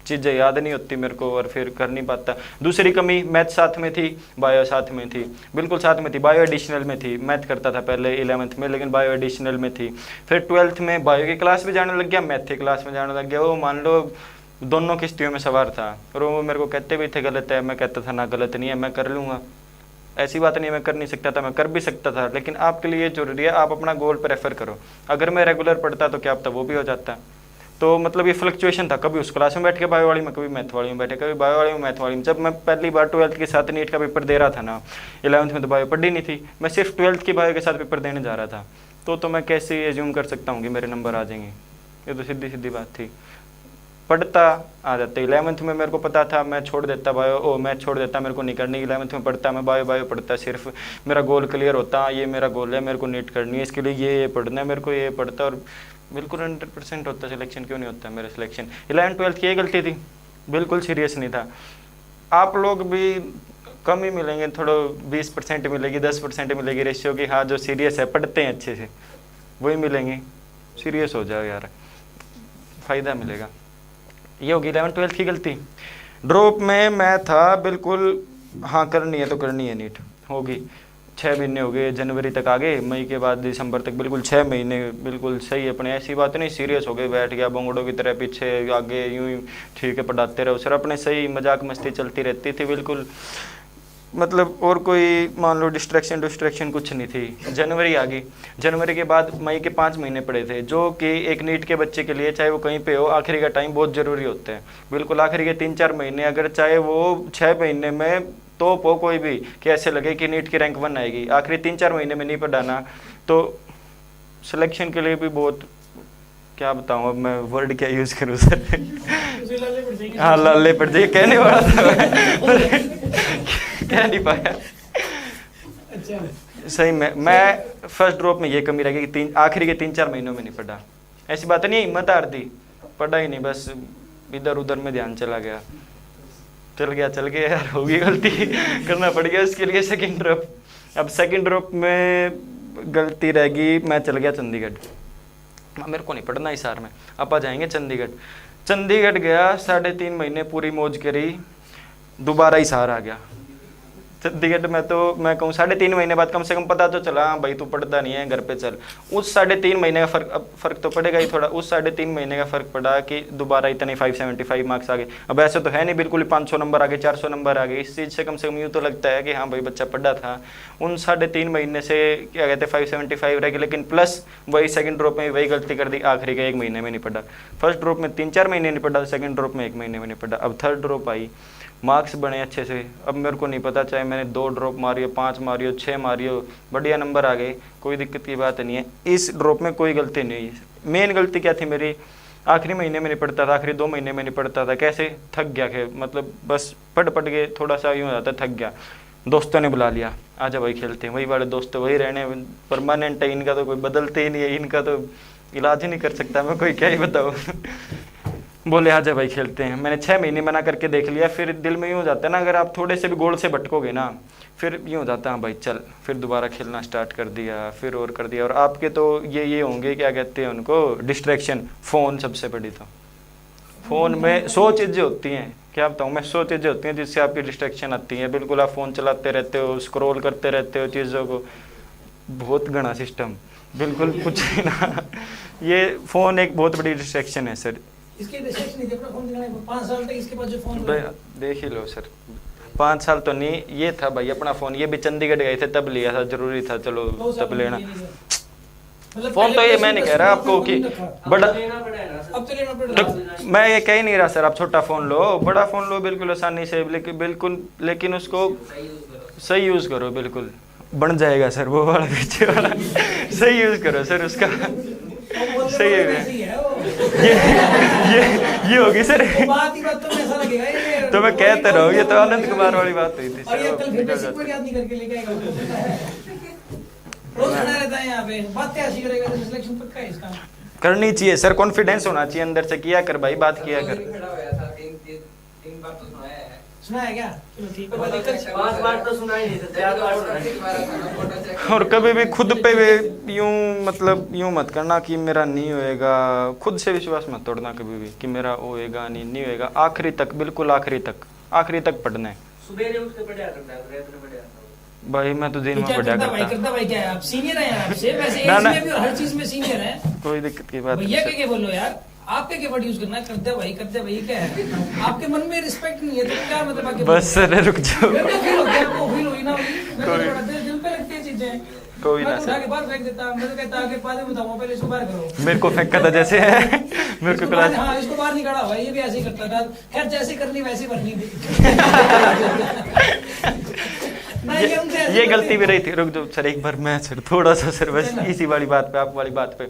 चीज़ें याद नहीं होती मेरे को और फिर कर नहीं पाता। दूसरी कमी, मैथ साथ में थी, बायो साथ में थी, बिल्कुल साथ में थी, बायो एडिशनल में थी। मैथ करता था पहले 11th में, लेकिन बायो एडिशनल में थी। फिर 12th में बायो की क्लास भी जाने लग गया, मैथ की क्लास में जाने लग गया। वो मान लो दोनों किश्तियों में सवार था, और वो मेरे को कहते भी थे गलत है, मैं कहता था ना गलत नहीं है, मैं कर लूँगा, ऐसी बात नहीं मैं कर नहीं सकता था, मैं कर भी सकता था। लेकिन आपके लिए जरूरी है आप अपना गोल प्रेफर करो। अगर मैं रेगुलर पढ़ता तो क्या पता वो भी हो जाता। तो मतलब ये फ्लक्चुएशन था, कभी उस क्लास में बैठ के बायो वाली में, कभी मैथ वाली में बैठे, कभी बायो वाली में मैथ वाली में। जब मैं पहली बार 12th के साथ नीट का पेपर दे रहा था ना, 11th में तो बायो पढ़ी नहीं थी, मैं सिर्फ 12th की बायो के साथ पेपर देने जा रहा था, तो मैं कैसे एज्यूम कर सकता हूँ कि मेरे नंबर आ जाएंगे? ये तो सीधी सीधी बात थी। पढ़ता आ जाते। 11th में मेरे को पता था, मैं छोड़ देता बायो, मैथ छोड़ देता, मेरे को नहीं करनी। 11th में पढ़ता, मैं बायो पढ़ता, सिर्फ मेरा गोल क्लियर होता, ये मेरा गोल है, मेरे को नीट करनी है, इसके लिए ये पढ़ना है, मेरे को ये पढ़ता, और बिल्कुल 100% होता सिलेक्शन। क्यों नहीं होता मेरा सिलेक्शन? 11th-12th की ये गलती थी, बिल्कुल सीरियस नहीं था। आप लोग भी कम ही मिलेंगे, थोड़ा 20% मिलेगी, 10% मिलेगी रेशियो की। हाँ, जो सीरियस है, पढ़ते हैं अच्छे से, वही मिलेंगे। सीरियस हो जाओ यार, फ़ायदा मिलेगा। ये होगी 11th-12th की गलती। ड्रॉप में मैं था बिल्कुल, हाँ करनी है तो करनी है, नीट होगी। 6 महीने हो गए, जनवरी तक आ गए, मई के बाद दिसंबर तक बिल्कुल 6 महीने बिल्कुल सही है अपने। ऐसी बात नहीं सीरियस हो गए, बैठ गया बंगड़ों की तरह पीछे आगे यूं ही, ठीक है पढ़ाते रहो सर, अपने सही मजाक मस्ती चलती रहती थी बिल्कुल, मतलब और कोई मान लो डिस्ट्रैक्शन कुछ नहीं थी। जनवरी आ गई, जनवरी के बाद मई के 5 महीने पड़े थे, जो कि एक नीट के बच्चे के लिए, चाहे वो कहीं पे हो, आखिरी का टाइम बहुत ज़रूरी होता है। बिल्कुल आखिरी के 3-4 महीने, अगर चाहे वो 6 महीने में तो हो कोई भी कि ऐसे लगे कि नीट की रैंक 1 आएगी, आखिरी 3-4 महीने में नहीं पढ़ाना तो सिलेक्शन के लिए भी बहुत, क्या बताऊँ अब मैं वर्ड क्या यूज़ करूँ सर। लाले पड़ जाएंगे। हाँ लाले पड़ जाइए, कहने वाला था मैं, कह नहीं पाया। अच्छा, सही में मैं फर्स्ट ड्रॉप में ये कमी रह गई कि आखिरी के 3-4 महीनों में नहीं पढ़ा। ऐसी बात नहीं, हिम्मत हार दी, पढ़ा ही नहीं, बस इधर उधर में ध्यान चला गया, चल गया यार, होगी गलती, करना पड़ गया इसके लिए सेकंड ड्रॉप। अब सेकंड ड्रॉप में गलती रह गई, मैं चल गया चंडीगढ़। मेरे को नहीं पढ़ना इस सार में, अब आ जाएंगे चंडीगढ़। चंडीगढ़ गया, 3.5 महीने पूरी मौज करी, दोबारा हिसार आ गया। चंडीगढ़ में तो मैं कहूँ 3.5 महीने बाद कम से कम पता तो चला, हाँ भाई तू पढ़ता नहीं है, घर पे चल। उस 3.5 महीने का फ़र्क, अब फ़र्क तो पड़ेगा ही थोड़ा, उस 3.5 महीने का फ़र्क पड़ा कि दोबारा इतने 575 मार्क्स आ गए। अब ऐसे तो है नहीं बिल्कुल 500 नंबर आ गए, 400 नंबर आ गए, इस चीज़ से कम से कम यूँ तो लगता है कि हाँ भाई बच्चा पढ़ा था। उन 3.5 महीने से क्या कहते हैं 575 रह गए, लेकिन प्लस वही सेकंड ड्रॉप में वही गलती कर दी, आखिरी के 1 महीने में नहीं पढ़ा। फर्स्ट ड्रॉप में 3-4 महीने नहीं पढ़ा, सेकंड ड्रॉप में 1 महीने में नहीं पढ़ा। अब थर्ड ड्रॉप आई, मार्क्स बने अच्छे से। अब मेरे को नहीं पता, चाहे मैंने 2 ड्रॉप मारी हो, 5 मारी हो, 6 मारी हो, बढ़िया नंबर आ गए, कोई दिक्कत की बात नहीं है। इस ड्रॉप में कोई गलती नहीं है। मेन गलती क्या थी मेरी, आखिरी महीने में नहीं पढ़ता था, आखिरी 2 महीने में नहीं पढ़ता था। कैसे थक गया खे, मतलब बस पढ़ के थोड़ा सा यूँ हो जाता, थक गया। दोस्तों ने बुला लिया, आजा भाई खेलते हैं, वही वाले दोस्त वही रहने परमानेंट है, इनका तो कोई बदलते ही नहीं है, इनका तो इलाज ही नहीं कर सकता मैं, कोई क्या ही बताऊँ। बोले आजा भाई खेलते हैं। मैंने 6 महीने मना करके देख लिया, फिर दिल में यूँ हो जाता है ना, अगर आप थोड़े से भी गोल से भटकोगे ना, फिर यूँ हो जाता है भाई चल, फिर दोबारा खेलना स्टार्ट कर दिया, फिर और कर दिया। और आपके तो ये होंगे, क्या कहते हैं उनको, डिस्ट्रैक्शन। फ़ोन सबसे बड़ी, तो फ़ोन में 100 चीज़ें होती हैं, क्या बताऊँ मैं, 100 चीज़ें होती हैं जिससे आपकी डिस्ट्रैक्शन आती है। बिल्कुल आप फ़ोन चलाते रहते हो, स्क्रॉल करते रहते हो चीज़ों को, बहुत घना सिस्टम, बिल्कुल कुछ ही ना। ये फ़ोन एक बहुत बड़ी डिस्ट्रैक्शन है सर। इसके डिस्ट्रैक्शन नहीं थे, अपना फोन दिखाने को 5 साल तक इसके पास जो फोन था। देख ही लो सर, 5 साल तो नहीं, ये था भाई अपना फ़ोन, ये भी चंडीगढ़ गए थे तब लिया था, ज़रूरी था, चलो 2 साल तब लेना। मतलब फ़ोन तो ये मैं नहीं कह रहा आपको कि बड़ा, लेना पड़ेगा ना सर। अब तो लेना पड़ तो रहा है। मैं ये कह ही नहीं रहा सर आप छोटा फ़ोन लो, बड़ा फ़ोन लो बिल्कुल आसानी से, बिल्कुल, लेकिन उसको सही यूज़ करो, बिल्कुल बन जाएगा सर वो वाला पीछे वाला। सही यूज़ करो सर उसका, सही है। ये होगी सर, बात ही बात तो में ऐसा लगेगा ये, तो मैं कहता रहा हूँ, ये तो आनंद कुमार वाली बात हुई थी और ये कल फिर सर। बेसिक याद नहीं करके लेके आएगा, रोज खड़ा रहता है यहाँ पे, बातें ऐसी करेगा तो सिलेक्शन पक्का है इसका। करनी चाहिए सर, कॉन्फिडेंस होना चाहिए अंदर से, किया कर भाई, बात किया कर। खड़ा हुआ था, 3 बार तो सुनाया है। सुना है क्या? चलो ठीक है, दिक्कत 5 बार तो सुना ही नहीं था, 4 बार सुना है। और कभी भी खुद पे भी यूं, मतलब यूं मत करना कि मेरा नहीं होएगा, खुद से विश्वास मत तोड़ना कभी भी कि मेरा होएगा नहीं होएगा। आखिरी तक, बिल्कुल आखिरी तक पढ़ना है। सुबह उठ के पढ़ा करता है, रात में पढ़ा। भाई मैं तो दिन में क्या पढ़ा करता भाई क्या है, आप सीनियर हैं आपसे, वैसे ना, एज ना। में भी और हर चीज में सीनियर हैं। कोई दिक्कत की बात भैया नहीं क्या बोलो यार, आपके क्या वर्ड यूज करना है, करते भाई क्या है, आपके मन में रिस्पेक्ट नहीं है तो क्या मतलब आगे बस सर रुक जाओ, मेरे को फील होता है, आपको फील हुई ना हुई, मेरे को बड़ा दिल पे लगती है चीजें। कोई मैं ना तो सर। उठा के बाहर फेंक देता, मैं तो कहता आगे बाद में बताऊंगा, पहले इसको बाहर करो। मेरे को फेंका था जैसे है मेरे को क्लास, हाँ इसको बाहर निकाला हुआ है, ये भी ऐसे ही करता था। खैर जैसे करनी वैसे भरनी थी। नहीं, उनसे ऐसे ये करते- गलती भी रही थी। रुक जाओ सर एक बार, मैं सर थोड़ा सा सर बस इसी वाली बात पे, आप वाली बात पे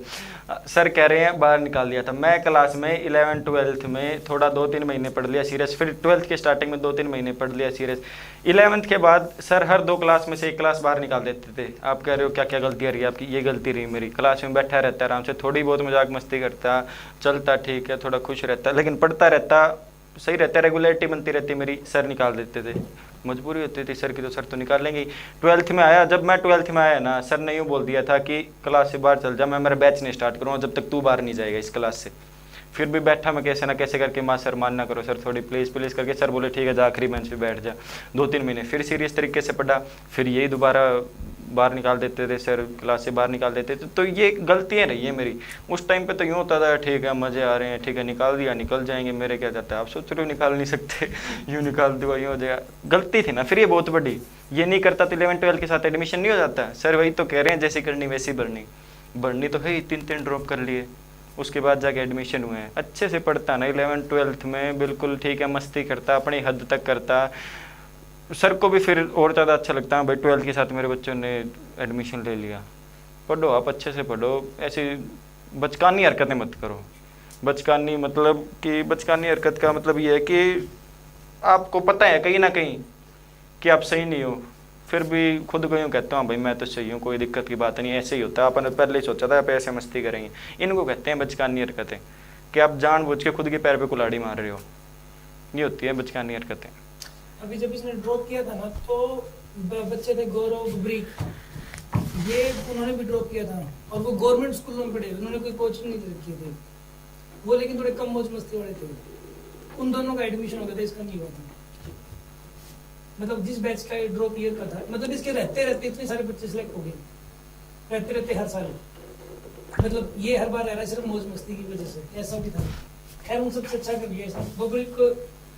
सर कह रहे हैं बाहर निकाल दिया था। मैं क्लास में 11th-12th में थोड़ा 2-3 महीने पढ़ लिया सीरियस, फिर 12th के स्टार्टिंग में 2-3 महीने पढ़ लिया सीरियस। 11th के बाद सर हर 2 क्लास में से 1 क्लास बाहर निकाल देते थे। आप कह रहे हो क्या क्या गलतियाँ रही आपकी, ये गलती रही मेरी। क्लास में बैठा रहता आराम से, थोड़ी बहुत मजाक मस्ती करता, चलता ठीक है, थोड़ा खुश रहता, लेकिन पढ़ता रहता, सही रहता, रेगुलरिटी बनती रहती मेरी, सर निकाल देते थे। मजबूरी होती थी सर की, तो सर तो निकालेंगे ही। 12th में आया, जब मैं 12th में आया ना, सर ने यूँ बोल दिया था कि क्लास से बाहर चल जा, मैं मेरा बैच नहीं स्टार्ट करूँगा जब तक तू बाहर नहीं जाएगा इस क्लास से। फिर भी बैठा मैं कैसे ना कैसे करके, माँ सर मानना करो सर, थोड़ी प्लीज़ प्लीज़ करके। सर बोले ठीक है जा आखिरी बेंच पे बैठ जा। 2-3 महीने फिर सीरियस तरीके से पढ़ा, फिर यही दोबारा बाहर निकाल देते थे सर, क्लास से बाहर निकाल देते थे। तो ये गलतियाँ रही है मेरी। उस टाइम पे तो यूँ होता था ठीक है मज़े आ रहे हैं, ठीक है निकाल दिया निकल जाएंगे, मेरे क्या जाता है, आप सोच रहे हो निकाल नहीं सकते यूँ निकाल दो यूँ हो जाएगा। गलती थी ना फिर ये बहुत बड़ी, ये नहीं करता तो 11-12 के साथ एडमिशन नहीं हो जाता। सर वही तो कह रहे हैं जैसी करनी वैसी भरनी, भरनी तो है ही, 3 ड्रॉप कर लिए, उसके बाद जाके एडमिशन हुए हैं। अच्छे से पढ़ता ना 11-12 में, बिल्कुल ठीक है, मस्ती करता, अपनी हद तक करता। सर को भी फिर और ज़्यादा अच्छा लगता है भाई 12 के साथ मेरे बच्चों ने एडमिशन ले लिया। पढ़ो आप अच्छे से पढ़ो, ऐसी बचकानी हरकतें मत करो। बचकानी मतलब कि बचकानी हरकत का मतलब ये है कि आपको पता है कहीं ना कहीं कि आप सही नहीं हो, फिर भी खुद को यूँ कहता हूँ भाई मैं तो सही हूँ, कोई दिक्कत की बात नहीं, ऐसे ही होता है। अपन पहले ही सोचा था आप ऐसे मस्ती करेंगे। इनको कहते हैं बचकानी हरकतें, कि आप जानबूझ के खुद के पैर पे कुल्हाड़ी मार रहे हो, ये होती है बचकानी हरकतें। अभी जब इसने ड्रॉप किया था ना, तो बच्चे थे गौरव ब्रिक, ये उन्होंने भी ड्रॉप किया था, और वो गवर्नमेंट स्कूलों में पढ़े, उन्होंने कोई कोचिंग नहीं रखी थी वो, लेकिन थोड़े कम मौज मस्ती वाले थे। उन दोनों का एडमिशन हो गया था, इसका नहीं हुआ था। मतलब जिस बैच का ड्रॉप ईयर का था, मतलब इसके रहते रहते इतने सारे बच्चे सिलेक्ट हो गए, रहते रहते हर साल। मतलब ये हर बार रह रहा है सिर्फ मौज मस्ती की वजह से, ऐसा भी था। खैर उन सबसे अच्छा कर दिया पब्लिक,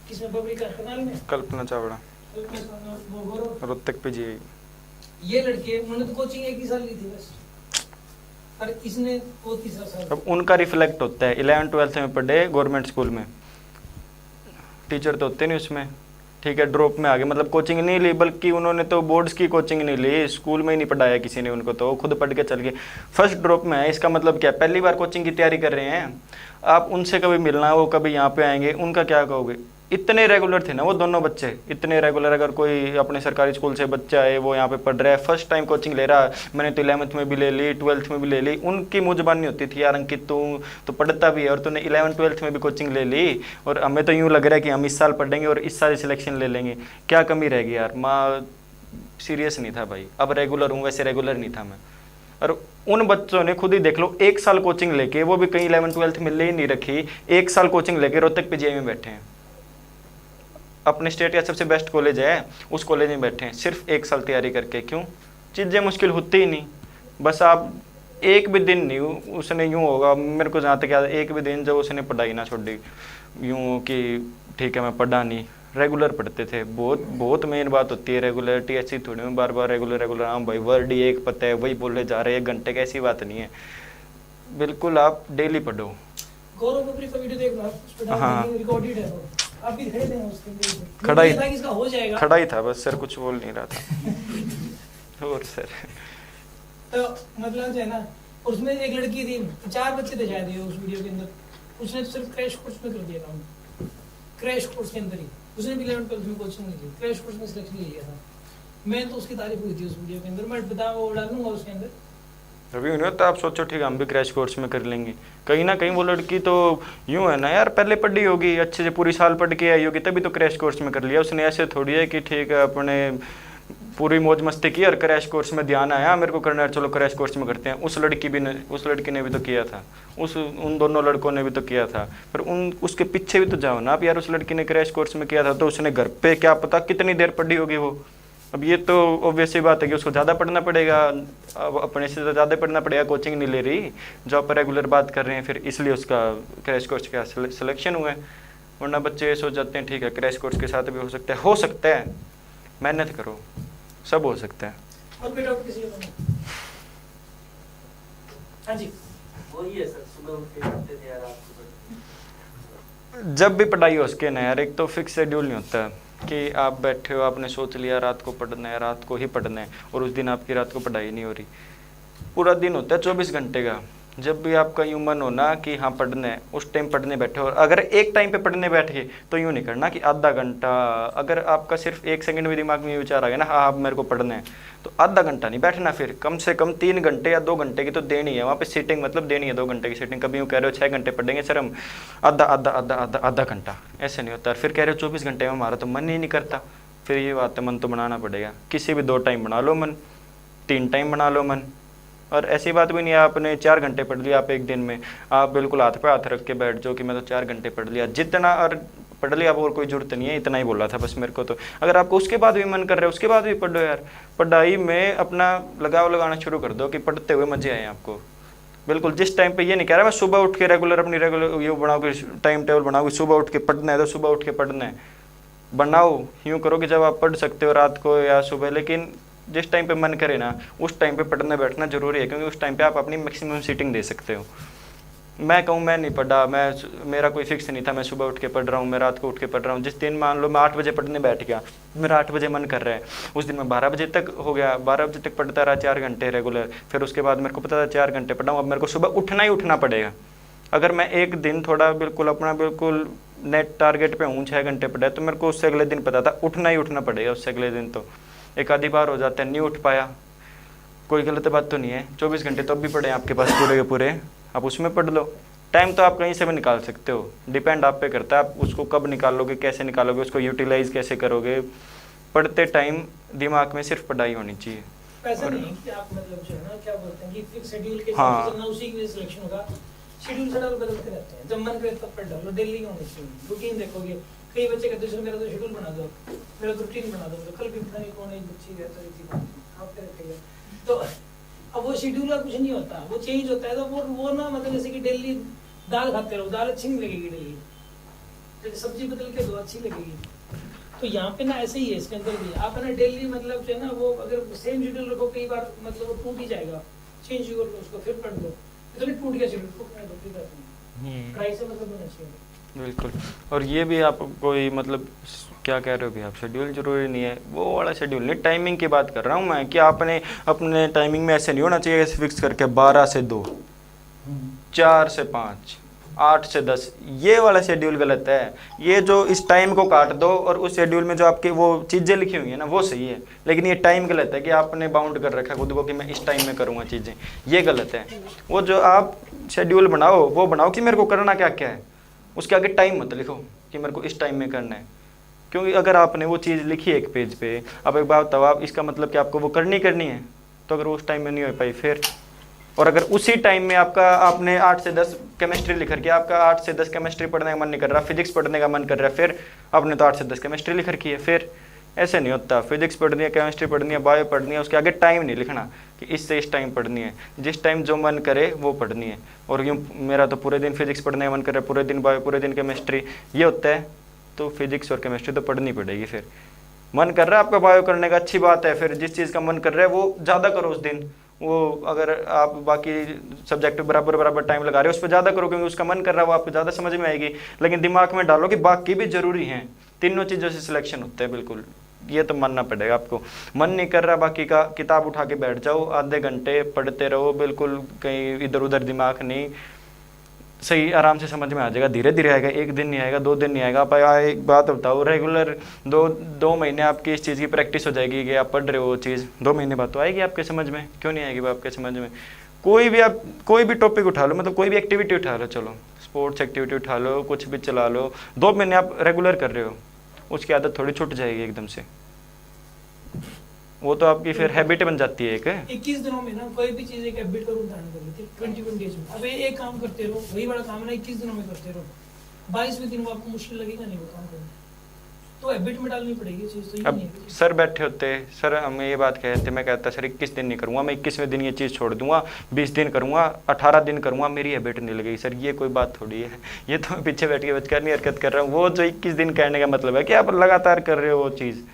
किसमें पब्लिक का अस्पताल में कल्पना चावड़ा, वो गौरव रोहतक पे जी। ये लड़के, उन्होंने तो कोचिंग एक ही साल ली थी बस, और इसने वो तीसरा साल। अब उनका रिफ्लेक्ट होता है, 11-12 में पढ़े गवर्नमेंट स्कूल में, टीचर तो होते नहीं उसमें, ठीक है ड्रॉप में आ गए, मतलब कोचिंग नहीं ली, बल्कि उन्होंने तो बोर्ड्स की कोचिंग नहीं ली, स्कूल में ही नहीं पढ़ाया किसी ने उनको, तो खुद पढ़ के चल गए। फर्स्ट ड्रॉप में है, इसका मतलब क्या, पहली बार कोचिंग की तैयारी कर रहे हैं। आप उनसे कभी मिलना, वो कभी यहाँ पे आएंगे, उनका क्या कहोगे। इतने रेगुलर थे ना वो दोनों बच्चे, इतने रेगुलर। अगर कोई अपने सरकारी स्कूल से बच्चा है, वो यहाँ पे पढ़ रहा है, फर्स्ट टाइम कोचिंग ले रहा, मैंने तो 11th में भी ले ली, 12th में भी ले ली, उनकी मुँह जुबान नहीं होती थी यार अंकित तू तो पढ़ता भी है और तूने 11-12 में भी कोचिंग ले ली, और हमें तो यूँ लग रहा है कि हम इस साल पढ़ेंगे और इस साल सिलेक्शन ले लेंगे, क्या कमी रहेगी यार। माँ सीरियस नहीं था भाई, अब रेगुलर हूँ, वैसे रेगुलर नहीं था मैं। और उन बच्चों ने खुद ही देख लो, 1 साल कोचिंग लेके, वो भी कहीं 11-12 में ले ही नहीं रखी, 1 साल कोचिंग लेके रोहतक पीजीआई में बैठे हैं, अपने स्टेट का सबसे बेस्ट कॉलेज है उस कॉलेज में बैठे हैं, सिर्फ 1 साल तैयारी करके। क्यों, चीज़ें मुश्किल होती ही नहीं। बस आप एक भी दिन नहीं, उसने यूँ होगा मेरे को जहाँ तक याद है, एक भी दिन जब उसने पढ़ाई ना छोड़ी यूँ कि ठीक है मैं पढ़ा नहीं, रेगुलर पढ़ते थे। बहुत बहुत मेन बात होती है रेगुलरिटी, ऐसी थोड़ी में बार बार रेगुलर हाँ भाई वर्ड ही एक पता है वही बोले जा रहे हैं 1 घंटे का, ऐसी बात नहीं है। बिल्कुल आप डेली पढ़ो। गौरव का वीडियो देखना, उस पे हाँ। रिकॉर्डेड है वो, आप भी खड़े थे उसके लिए, खड़ा ही था कि इसका हो जाएगा, खड़ा ही था बस, सर कुछ बोल नहीं रहा था और सर तो मतलब जो है ना, उसमें एक लड़की थी, 4 बच्चे थे शायद ये उस वीडियो के अंदर, उसने तो सिर्फ क्रैश कोर्स में कर दिया था, क्रैश कोर्स के अंदर ही उसने भी 11-12 में कोचिंग नहीं ली, क्रैश कोर्स में सिलेक्शन ले लिया था। मैं तो उसकी तारीफ हुई थी उस वीडियो के अंदर, मैं बता वो डालूंगा उसके अंदर। अभी उन्हें तो आप सोचो ठीक है हम भी क्रैश कोर्स में कर लेंगे, कहीं ना कहीं वो लड़की तो यूँ है ना यार, पहले पढ़ी होगी अच्छे से, पूरी साल पढ़ के आई होगी, तभी तो क्रैश कोर्स में कर लिया उसने। ऐसे थोड़ी है कि ठीक है अपने पूरी मौज मस्ती की और क्रैश कोर्स में ध्यान आया मेरे को करना है, चलो क्रैश कोर्स में करते हैं। उस लड़की ने भी तो किया था, उन दोनों लड़कों ने भी तो किया था, पर उसके पीछे भी तो जाओ ना आप यार। उस लड़की ने क्रैश कोर्स में किया था तो उसने घर पे क्या पता कितनी देर पढ़ी होगी वो। अब ये तो ऑब्वियस ही बात है कि उसको ज़्यादा पढ़ना पड़ेगा, अब अपने से तो ज़्यादा पढ़ना पड़ेगा, कोचिंग नहीं ले रही जो आप रेगुलर बात कर रहे हैं, फिर इसलिए उसका क्रैश कोर्स का सिलेक्शन हुआ है। वरना बच्चे सोच जाते हैं ठीक है क्रैश कोर्स के साथ भी हो सकता है, मेहनत करो सब हो सकता है। और कोई डाउट किसी को? हाँ जी, वही है सर, सुबह उठ के पढ़ते थे यार, रात को जब भी पढ़ाई हो सके ना यार, एक तो फिक्स शेड्यूल नहीं होता कि आप बैठे हो आपने सोच लिया रात को पढ़ना है, रात को ही पढ़ना है, और उस दिन आपकी रात को पढ़ाई नहीं हो रही। पूरा दिन होता है 24 घंटे का, जब भी आपका यूँ मन हो ना कि हाँ पढ़ना है, उस टाइम पढ़ने बैठे हो। और अगर एक टाइम पे पढ़ने बैठ गए तो यूँ नहीं करना कि आधा घंटा, अगर आपका सिर्फ 1 सेकंड में दिमाग में विचार आ गया ना हाँ अब मेरे को पढ़ना है, तो आधा घंटा नहीं बैठना, फिर कम से कम 3 घंटे या 2 घंटे की तो देनी है वहाँ पे सीटिंग, मतलब देनी है 2 घंटे की सीटिंग। कभी यूँ कह रहे हो 6 घंटे पढ़ेंगे सर हम, आधा घंटा, ऐसे नहीं होता। फिर कह रहे हो 24 घंटे में हमारा तो मन ही नहीं करता, फिर ये बात है, मन तो बनाना पड़ेगा। किसी भी 2 टाइम बना लो मन, 3 टाइम बना लो मन। और ऐसी बात भी नहीं है आपने 4 घंटे पढ़ लिया आप एक दिन में, आप बिल्कुल हाथ पे हाथ रख के बैठ जाओ कि मैं तो 4 घंटे पढ़ लिया, जितना और पढ़ लिया, अब और कोई जरूरत नहीं है, इतना ही बोला था बस मेरे को। तो अगर आपको उसके बाद भी मन कर रहा है उसके बाद भी पढ़ो यार। पढ़ाई में अपना लगाव लगाना शुरू कर दो कि पढ़ते हुए मजे आए आपको। बिल्कुल जिस टाइम पे ये नहीं कह रहा मैं सुबह उठ के रेगुलर अपनी रेगुलर ये बनाओ कि टाइम टेबल बनाओ कि सुबह उठ के पढ़ना है तो सुबह उठ के पढ़ना है, बनाओ यूँ करो कि जब आप पढ़ सकते हो रात को या सुबह, लेकिन जिस टाइम पे मन करे ना उस टाइम पे पढ़ने बैठना जरूरी है, क्योंकि उस टाइम पे आप अपनी मैक्सिमम सीटिंग दे सकते हो। मैं कहूँ मैं नहीं पढ़ा, मेरा कोई फिक्स नहीं था मैं सुबह उठ के पढ़ रहा हूँ मैं रात को उठ के पढ़ रहा हूँ। जिस दिन मान लो मैं 8 बजे पढ़ने बैठ गया, मेरा 8 बजे मन कर रहा है, उस दिन मैं 12 बजे तक हो गया, 12 बजे तक पढ़ता रहा 4 घंटे रेगुलर। फिर उसके बाद मेरे को पता था 4 घंटे पढ़ा हूँ, अब मेरे को सुबह उठना ही उठना पड़ेगा। अगर मैं एक दिन थोड़ा बिल्कुल अपना बिल्कुल नेट टारगेट पे हूँ 6 घंटे पढ़ा तो मेरे को उससे अगले दिन पता था उठना ही उठना पड़ेगा उससे अगले दिन। तो एक आधी बार हो जाता है नहीं उठ पाया, कोई गलत बात तो नहीं है, 24 घंटे तो अब भी पड़े आपके पास पूरे के पूरे, आप उसमें पढ़ लो। टाइम तो आप कहीं से भी निकाल सकते हो, डिपेंड आप पे करता है आप उसको कब निकालोगे, कैसे निकालोगे, उसको यूटिलाइज कैसे करोगे। पढ़ते टाइम दिमाग में सिर्फ पढ़ाई होनी चाहिए। ऐसा नहीं है कि आप मतलब जो है ना क्या बोलते हैं कि फिक्स शेड्यूल के हाँ। हिसाब से चलना, उसी के सिलेक्शन होगा। शेड्यूल शेड्यूल बदलते रहते हैं, जब मन करे तब पढ़ डालो, डेली का होना चाहिए। रूटीन देखोगे, कई बच्चे कहते हैं मेरा तो शेड्यूल बना दो, मेरा तो रूटीन बना दो, तो कल भी पता नहीं कौन एक बच्ची रहता है आप क्या रखेगा। तो अब वो शेड्यूल का कुछ नहीं होता, वो चेंज होता है। तो वो ना मतलब जैसे कि डेली दाल खाते रहो, दाल अच्छी नहीं लगेगी डेली, जैसे सब्जी बदल के दो अच्छी लगेगी। तो यहाँ पे ना ऐसे ही है, इसके अंदर भी आप है ना डेली मतलब जो है ना वो अगर सेम शेड्यूल रखो कई बार मतलब वो टूट ही जाएगा, चेंज कर लो उसको फिर पढ़ लो, तो नहीं टूट गया शेड्यूल, टूटना दो फिर पढ़ाई से मतलब होना चाहिए। बिल्कुल। और ये भी आप कोई मतलब क्या कह रहे हो भी आप, शेड्यूल जरूरी नहीं है, वो वाला शेड्यूल नहीं, टाइमिंग की बात कर रहा हूँ मैं कि आपने अपने टाइमिंग में ऐसे नहीं होना चाहिए फिक्स करके 12 से 2, 4 से 5, 8 से 10, ये वाला शेड्यूल गलत है। ये जो इस टाइम को काट दो और उस शेड्यूल में जो आपके वो चीज़ें लिखी हुई है ना वो सही है, लेकिन ये टाइम गलत है कि आपने बाउंड कर रखा है खुद को कि मैं इस टाइम में करूँगा चीज़ें, ये गलत है। वो जो आप शेड्यूल बनाओ वो बनाओ कि मेरे को करना क्या क्या है, उसके आगे टाइम मत लिखो कि मेरे को इस टाइम में करना है। क्योंकि अगर आपने वो चीज़ लिखी है एक पेज पे, अब एक बात बताओ आप इसका मतलब कि आपको वो करनी है, तो अगर वो उस टाइम में नहीं हो पाई फिर, और अगर उसी टाइम में आपने 8 से 10 केमिस्ट्री लिख रखी है, आपका 8 से 10 केमिस्ट्री पढ़ने का मन नहीं कर रहा, फिजिक्स पढ़ने का मन कर रहा है, फिर आपने तो 8 से 10 केमिस्ट्री लिख रखी है, फिर ऐसे नहीं होता। फिजिक्स पढ़नी है, केमिस्ट्री पढ़नी है, बायो पढ़नी है, उसके आगे टाइम नहीं लिखना कि इससे इस टाइम पढ़नी है, जिस टाइम जो मन करे वो पढ़नी है। और यूँ मेरा तो पूरे दिन फिजिक्स पढ़ने का मन कर रहा है, पूरे दिन बायो, पूरे दिन केमिस्ट्री, ये होता है, तो फिजिक्स और केमिस्ट्री तो पढ़नी पड़ेगी। फिर मन कर रहा है आपका बायो करने का, अच्छी बात है, फिर जिस चीज़ का मन कर रहा है वो ज़्यादा करो उस दिन। वो अगर आप बाकी सब्जेक्ट बराबर टाइम लगा रहे हो उस पर ज़्यादा करो, क्योंकि उसका मन कर रहा है वो आपको ज़्यादा समझ में आएगी। लेकिन दिमाग में डालो कि बाकी भी ज़रूरी हैं, तीनों चीज़ों से सिलेक्शन होता है। बिल्कुल ये तो मानना पड़ेगा आपको। मन नहीं कर रहा बाकी का, किताब उठा के बैठ जाओ, आधे घंटे पढ़ते रहो, बिल्कुल कहीं इधर उधर दिमाग नहीं, सही आराम से समझ में आ जाएगा। धीरे धीरे आएगा, एक दिन नहीं आएगा, 2 दिन नहीं आएगा। आप एक बात बताओ, रेगुलर 2 महीने आपकी इस चीज़ की प्रैक्टिस हो जाएगी कि आप पढ़ रहे हो वो चीज़, 2 महीने बाद तो आएगी आपके समझ में। क्यों नहीं आएगी वो आपके समझ में? कोई भी टॉपिक उठा लो, मतलब कोई भी एक्टिविटी उठा लो, चलो स्पोर्ट्स एक्टिविटी उठा लो, कुछ भी चला लो, 2 महीने आप रेगुलर कर रहे हो, उसकी आदत थोड़ी छूट जाएगी एकदम से, वो तो आपकी फिर हैबिट बन जाती है। 21 दिनों में ना कोई भी चीज एक हैबिट का रूप धारण कर लेती है, 21 डेज में। अब एक काम करते रहो, वही बड़ा काम है ना, 21 दिनों में करते रहो, 22वें दिन को आपको मुश्किल लगेगा नहीं वो काम करना, तो हैबिट में डालनी पड़ेगी चीज। तो ये अब नहीं है सर बैठे होते, सर हमें ये बात कहते, मैं कहता सर 21 दिन नहीं करूँगा, मैं 21वें दिन ये चीज़ छोड़ दूंगा, 20 दिन करूँगा, 18 दिन करूँगा, मेरी हैबिट नहीं लगेगी। सर ये कोई बात थोड़ी है, ये तो मैं पीछे बैठ के बचकानी हरकत कर रहा हूँ। वो जो 21 दिन कहने का मतलब है कि आप लगातार कर रहे हो वो चीज़।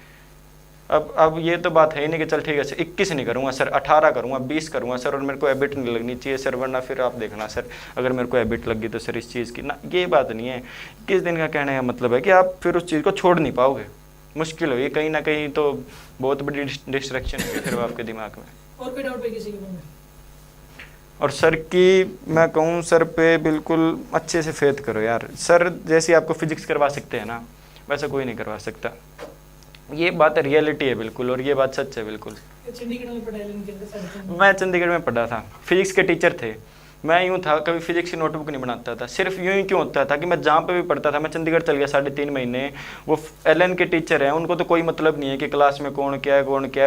अब ये तो बात है ही नहीं कि चल ठीक है सर 21 नहीं करूँगा सर, 18 करूँगा, 20 करूँगा सर, और मेरे को हैबिट नहीं लगनी चाहिए सर, वरना फिर आप देखना सर अगर मेरे को हैबिट लग गई तो सर इस चीज़ की ना, ये बात नहीं है। 21 दिन का कहने का मतलब है कि आप फिर उस चीज़ को छोड़ नहीं पाओगे, मुश्किल होगी कहीं ना कहीं, तो बहुत बड़ी डिस्ट्रैक्शन होगी फिर आपके दिमाग में। और कोई डाउट है किसी के मन में? और सर की मैं कहूँ, सर पे बिल्कुल अच्छे से फेथ करो यार। सर जैसे आपको फिजिक्स करवा सकते हैं ना, वैसा कोई नहीं करवा सकता। ये बात रियलिटी है बिल्कुल, और ये बात सच है बिल्कुल। चंडीगढ़ में पढ़ाई लेने के अंदर मैं चंडीगढ़ में पढ़ा था, फिजिक्स के टीचर थे, मैं यूँ था, कभी फिजिक्स की नोटबुक नहीं बनाता था। सिर्फ यूँ ही क्यों होता था कि मैं जहाँ पे भी पढ़ता था, मैं चंडीगढ़ चल गया 3.5 महीने, वो एलएन के टीचर हैं, उनको तो कोई मतलब नहीं है कि क्लास में कौन क्या है।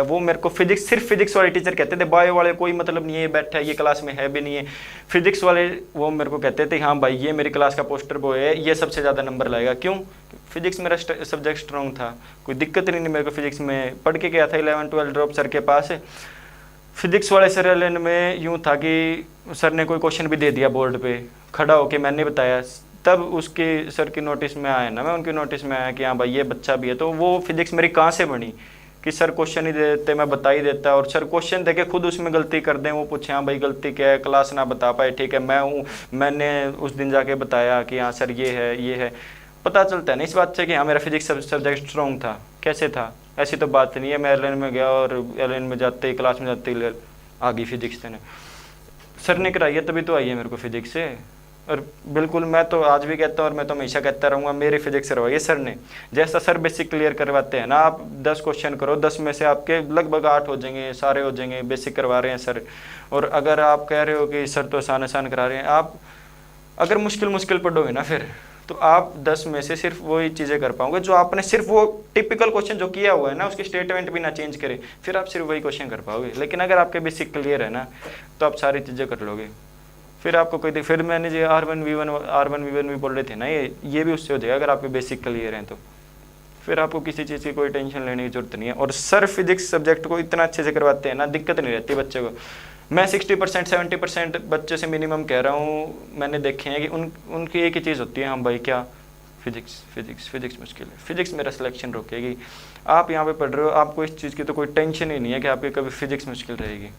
वो मेरे को फिजिक्स, सिर्फ फिजिक्स वाले टीचर कहते थे, बायो वाले कोई मतलब नहीं है, बैठा है ये क्लास में है भी नहीं है। फिजिक्स वाले वो मेरे को कहते थे हाँ भाई ये मेरी क्लास का पोस्टर बॉय है, ये सबसे ज़्यादा नंबर लाएगा। क्यों? फिजिक्स मेरा सब्जेक्ट स्ट्रॉन्ग था, कोई दिक्कत नहीं मेरे को फिजिक्स में। पढ़ के गया था 11-12 ड्रॉप सर के पास। फिजिक्स वाले सर एलएन में यूँ था कि सर ने कोई क्वेश्चन भी दे दिया बोर्ड पे, खड़ा होके मैंने बताया, तब उसके सर की नोटिस में आया ना, मैं उनकी नोटिस में आया कि हाँ भाई ये बच्चा भी है। तो वो फिजिक्स मेरी कहाँ से बनी कि सर क्वेश्चन ही दे देते, मैं बता ही देता, और सर क्वेश्चन देके खुद उसमें गलती कर दें, वो पूछे हाँ भाई गलती क्या है, क्लास ना बता पाए, ठीक है मैं हूँ, मैंने उस दिन जाके बताया कि हाँ सर ये है। पता चलता है ना इस बात से कि हाँ मेरा फिजिक्स सब्जेक्ट स्ट्रॉन्ग था। कैसे था? ऐसी तो बात नहीं है, मैं एलएन में गया और एलएन में जाते ही, क्लास में जाते ही आ गई फिजिक्स देने। सर ने कराई है तभी तो आई है मेरे को फिजिक्स से। और बिल्कुल मैं तो आज भी कहता हूँ और मैं तो हमेशा कहता रहूँगा, मेरी फिजिक्स करवाई है सर ने। जैसा सर बेसिक क्लियर करवाते हैं ना, आप 10 क्वेश्चन करो, 10 में से आपके लगभग 8 हो जाएंगे, सारे हो जाएंगे, बेसिक करवा रहे हैं सर। और अगर आप कह रहे हो कि सर तो आसान करा रहे हैं, आप अगर मुश्किल पढ़ोगे ना फिर तो आप 10 में से सिर्फ वही चीज़ें कर पाओगे जो आपने सिर्फ वो टिपिकल क्वेश्चन जो किया हुआ है ना, उसके स्टेटमेंट भी ना चेंज करें, फिर आप सिर्फ वही क्वेश्चन कर पाओगे। लेकिन अगर आपके बेसिक क्लियर है ना तो आप सारी चीज़ें कर लोगे। फिर आपको कोई फिर मैंने जो R1 भी बोल रहे थे ना, ये भी उससे हो जाएगा अगर आपके बेसिक क्लियर हैं तो। फिर आपको किसी चीज़ की कोई टेंशन लेने की जरूरत नहीं है। और सर फिजिक्स सब्जेक्ट को इतना अच्छे से करवाते हैं ना, दिक्कत नहीं रहती बच्चे को। मैं 60% 70% बच्चे से मिनिमम कह रहा हूँ, मैंने देखे हैं कि उनकी एक ही चीज़ होती है, हाँ भाई क्या फिजिक्स मुश्किल है, फिजिक्स मेरा सिलेक्शन रोकेगी। आप यहाँ पे पढ़ रहे हो, आपको इस चीज़ की तो कोई टेंशन ही नहीं है कि आपकी कभी फिजिक्स मुश्किल रहेगी।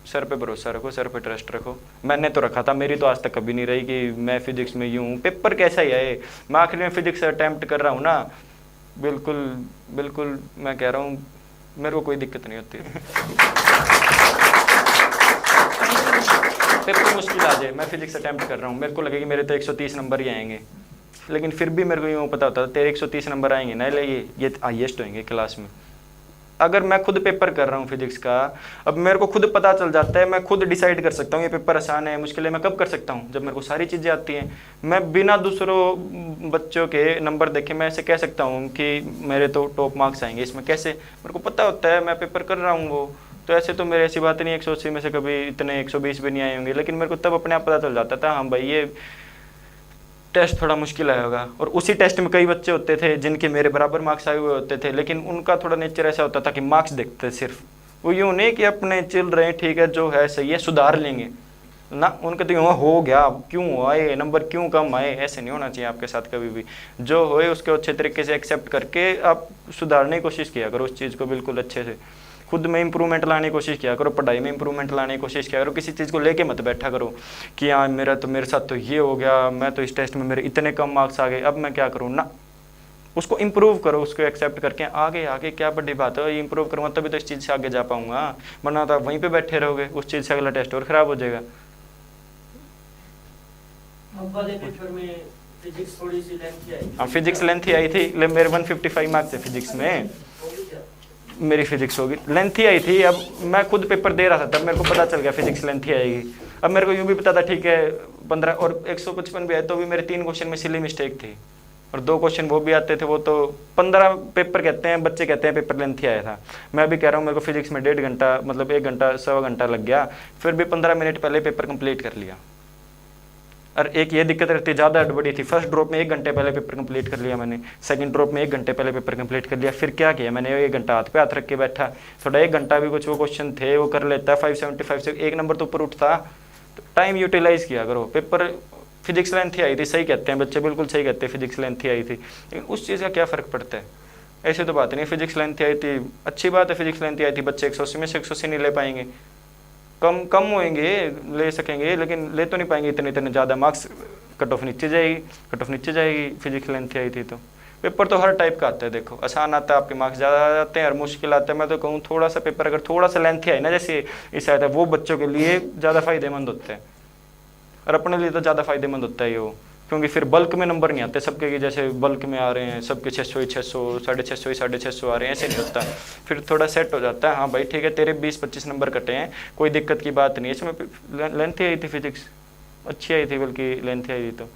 सर पे भरोसा रखो, सर पे ट्रस्ट रखो। मैंने तो रखा था, मेरी तो आज तक कभी नहीं रही कि मैं फिजिक्स में यूँ हूँ। पेपर कैसा ही आए, मैं आखिर में फिजिक्स अटैम्प्ट कर रहा हूँ ना, बिल्कुल मैं कह रहा हूँ मेरे को कोई दिक्कत नहीं होती। पेपर मुश्किल आ जाए, मैं फिजिक्स अटैम्प्ट कर रहा हूँ, मेरे को लगे कि मेरे तो 130 नंबर ही आएंगे, लेकिन फिर भी मेरे को यूँ पता होता था तेरे 130 नंबर आएंगे ना, ये हाईएस्ट होंगे क्लास में। अगर मैं खुद पेपर कर रहा हूँ फिजिक्स का, अब मेरे को खुद पता चल जाता है, मैं खुद डिसाइड कर सकता हूँ ये पेपर आसान है मुश्किल है। मैं कब कर सकता हूँ? जब मेरे को सारी चीज़ें आती हैं। मैं बिना दूसरों बच्चों के नंबर देखे मैं ऐसे कह सकता हूँ कि मेरे तो टॉप मार्क्स आएंगे इसमें। कैसे? मेरे को पता होता है, मैं पेपर कर रहा हूँ वो। तो ऐसे तो मेरे ऐसी बात नहीं, 180 में से कभी इतने 120 भी नहीं आए होंगे, लेकिन मेरे को तब अपने आप पता चल जाता था हाँ भाई ये टेस्ट थोड़ा मुश्किल आया होगा। और उसी टेस्ट में कई बच्चे होते थे जिनके मेरे बराबर मार्क्स आए हुए होते थे, लेकिन उनका थोड़ा नेचर ऐसा होता था कि मार्क्स देखते सिर्फ, वो यूँ नहीं कि अपने चल रहे हैं ठीक है जो है सही है सुधार लेंगे ना, उनका तो यूँ हो गया क्यों आए नंबर क्यों कम आए, ऐसे नहीं होना चाहिए आपके साथ कभी भी। जो होए उसके अच्छे तरीके से एक्सेप्ट करके आप सुधारने की कोशिश किया करो उस चीज़ को, बिल्कुल अच्छे से खुद में इंप्रूवमेंट लाने की कोशिश किया करो, पढ़ाई में इंप्रूवमेंट लाने की कोशिश किया करो। किसी चीज़ को लेके मत बैठा करो कि हाँ मेरे साथ तो ये हो गया, मैं तो इस टेस्ट में मेरे इतने कम मार्क्स आ गए, अब मैं क्या करूँ ना। उसको इम्प्रूव करो, उसको एक्सेप्ट करके आगे क्या बड़ी बात है, इम्प्रूव करूँगा तभी तो इस चीज़ से आगे जा पाऊँगा, वरना तो आप वहीं पर बैठे रहोगे, उस चीज़ से अगला टेस्ट और ख़राब हो जाएगा। पेपर में फिजिक्स थोड़ी सी लेंथी आई। हाँ फिजिक्स लेंथी आई थी, मेरे 155 मार्क्स है फिजिक्स में, मेरी फिजिक्स होगी लेंथी आई थी। अब मैं खुद पेपर दे रहा था तब मेरे को पता चल गया फिजिक्स लेंथी आएगी। अब मेरे को यूँ भी पता था ठीक है 15 और 155 भी आए तो भी मेरे 3 क्वेश्चन में सिली मिस्टेक थी और 2 क्वेश्चन वो भी आते थे। वो तो 15 पेपर कहते हैं, बच्चे कहते हैं पेपर लेंथी आया था। मैं भी कह रहा हूँ मेरे को फिजिक्स में 1.5 घंटा मतलब 1 घंटा 1.25 घंटा लग गया, फिर भी 15 मिनट पहले पेपर कंप्लीट कर लिया। और एक ये दिक्कत रहती है, ज़्यादा हड़बड़ी थी। फर्स्ट ड्रॉप में 1 घंटे पहले पेपर कंप्लीट कर लिया मैंने, सेकंड ड्रॉप में 1 घंटे पहले पेपर कंप्लीट कर लिया। फिर क्या किया मैंने, 1 घंटा हाथ पे हाथ रख के बैठा, थोड़ा 1 घंटा भी कुछ वो क्वेश्चन थे वो कर लेता, 575 से 1 नंबर तो ऊपर उठता। तो टाइम यूटिलाइज किया करो। पेपर फिजिक्स लेंथी आई थी, सही कहते हैं बच्चे, बिल्कुल सही कहते हैं फिजिक्स लेंथी आई थी, लेकिन उस चीज़ का क्या फ़र्क पड़ता है? ऐसे तो बात नहीं, फिजिक्स लेंथी आई थी अच्छी बात है, फिजिक्स लेंथी आई थी, बच्चे 180 में से 180 नहीं ले पाएंगे, कम होंगे, ले सकेंगे लेकिन ले तो नहीं पाएंगे इतने ज़्यादा मार्क्स, कट ऑफ नीचे जाएगी। फिजिक्स लेंथी आई थी तो पेपर तो हर टाइप का आता है, देखो आसान आता है आपके मार्क्स ज़्यादा आ जाते हैं और मुश्किल आता है। मैं तो कहूँ थोड़ा सा पेपर अगर थोड़ा सा लेंथी आए ना, जैसे इस आता है, वो बच्चों के लिए ज़्यादा फायदेमंद होता है और अपने लिए तो ज़्यादा फायदेमंद होता है वो, क्योंकि फिर बल्क में नंबर नहीं आते सबके की, जैसे बल्क में आ रहे हैं सबके 600 ही 600 650 आ रहे हैं, ऐसे नहीं होता। फिर थोड़ा सेट हो जाता है, हाँ भाई ठीक है तेरे 20-25 नंबर कटे हैं, कोई दिक्कत की बात नहीं है। इसमें लेंथी आई थी फिजिक्स, अच्छी आई थी, बल्कि लेंथी आई थी। तो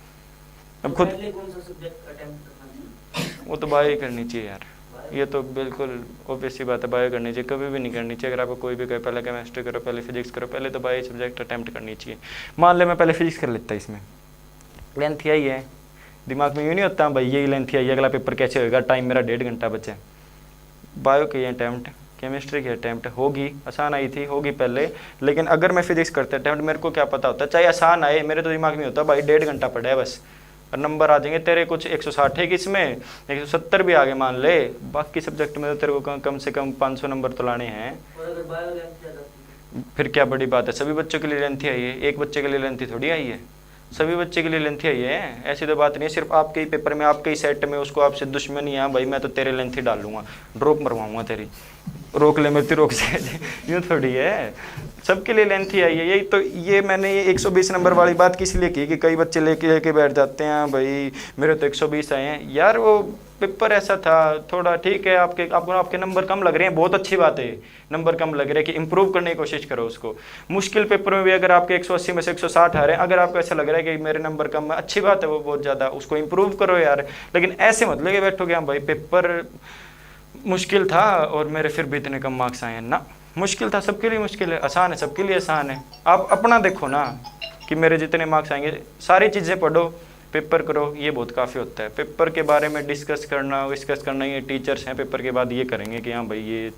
अब खुद पहले कौन सा सब्जेक्ट अटेम्प्ट करना चाहिए? वो तो बायो ही करनी चाहिए यार, ये तो बिल्कुल ऑब्वियस सी बात है, बायो करनी चाहिए, कभी भी नहीं करनी चाहिए। अगर आपको कोई भी कहे पहले केमिस्ट्री करो, पहले फिजिक्स करो, पहले तो बायो सब्जेक्ट अटैम्प्ट करनी चाहिए। मान ले मैं पहले फिजिक्स कर लेता, इसमें लेंथ आई है, दिमाग में यूँ नहीं होता भाई यही लेंथ आई, अगला पेपर कैसे होएगा, टाइम मेरा 1.5 घंटा बचे। बायो की अटैम्प्ट, केमिस्ट्री की अटैम्प्ट होगी, आसान आई थी, होगी पहले, लेकिन अगर मैं फिजिक्स करता अटैम्प्ट, मेरे को क्या पता होता, चाहे आसान आए, मेरे तो दिमाग में होता भाई 1.5 घंटा पड़ा है बस, और नंबर आ जाएंगे तेरे कुछ 160 है, किसमें 170 भी आगे मान ले, बाकी सब्जेक्ट में तो तेरे को कम से कम 500 नंबर तो लाने हैं। और अगर बायो लेंथ ज़्यादा थी? फिर क्या बड़ी बात है, सभी बच्चों के लिए लेंथी आई है, एक बच्चे के लिए लेंथी थोड़ी आई है, सभी बच्चे के लिए लेंथी आई है। ऐसी तो बात नहीं है सिर्फ आपके ही पेपर में, आपके ही सेट में उसको आपसे दुश्मनी है भाई मैं तो तेरे लेंथी डाल लूँगा, ड्रॉप मरवाऊँगा तेरी, रोक ले मेरी रोक से यूँ थोड़ी है, सबके लिए लेंथी आई है। यही तो, ये मैंने ये 120 नंबर वाली बात किस लिए की कि कई बच्चे लेके बैठ जाते हैं भाई मेरे तो 120 आए हैं। यार वो पेपर ऐसा था थोड़ा, ठीक है आपके नंबर कम लग रहे हैं, बहुत अच्छी बात है, नंबर कम लग रहे हैं कि इंप्रूव करने की कोशिश करो उसको। मुश्किल पेपर में भी अगर आपके 180 में से 160 आ रहे हैं, अगर आपको ऐसा लग रहा है कि मेरे नंबर कम है, अच्छी बात है, वो बहुत ज़्यादा, उसको इंप्रूव करो यार। लेकिन ऐसे मत लगे बैठो कि हाँ भाई पेपर मुश्किल था और मेरे फिर भी इतने कम मार्क्स आए हैं ना, मुश्किल था सबके लिए मुश्किल है, आसान है सबके लिए आसान है। आप अपना देखो ना कि मेरे जितने मार्क्स आएंगे, सारी चीज़ें पढ़ो, पेपर करो, ये बहुत काफ़ी होता है। पेपर के बारे में डिस्कस करना ये टीचर्स हैं पेपर के बाद ये करेंगे कि हाँ भाई ये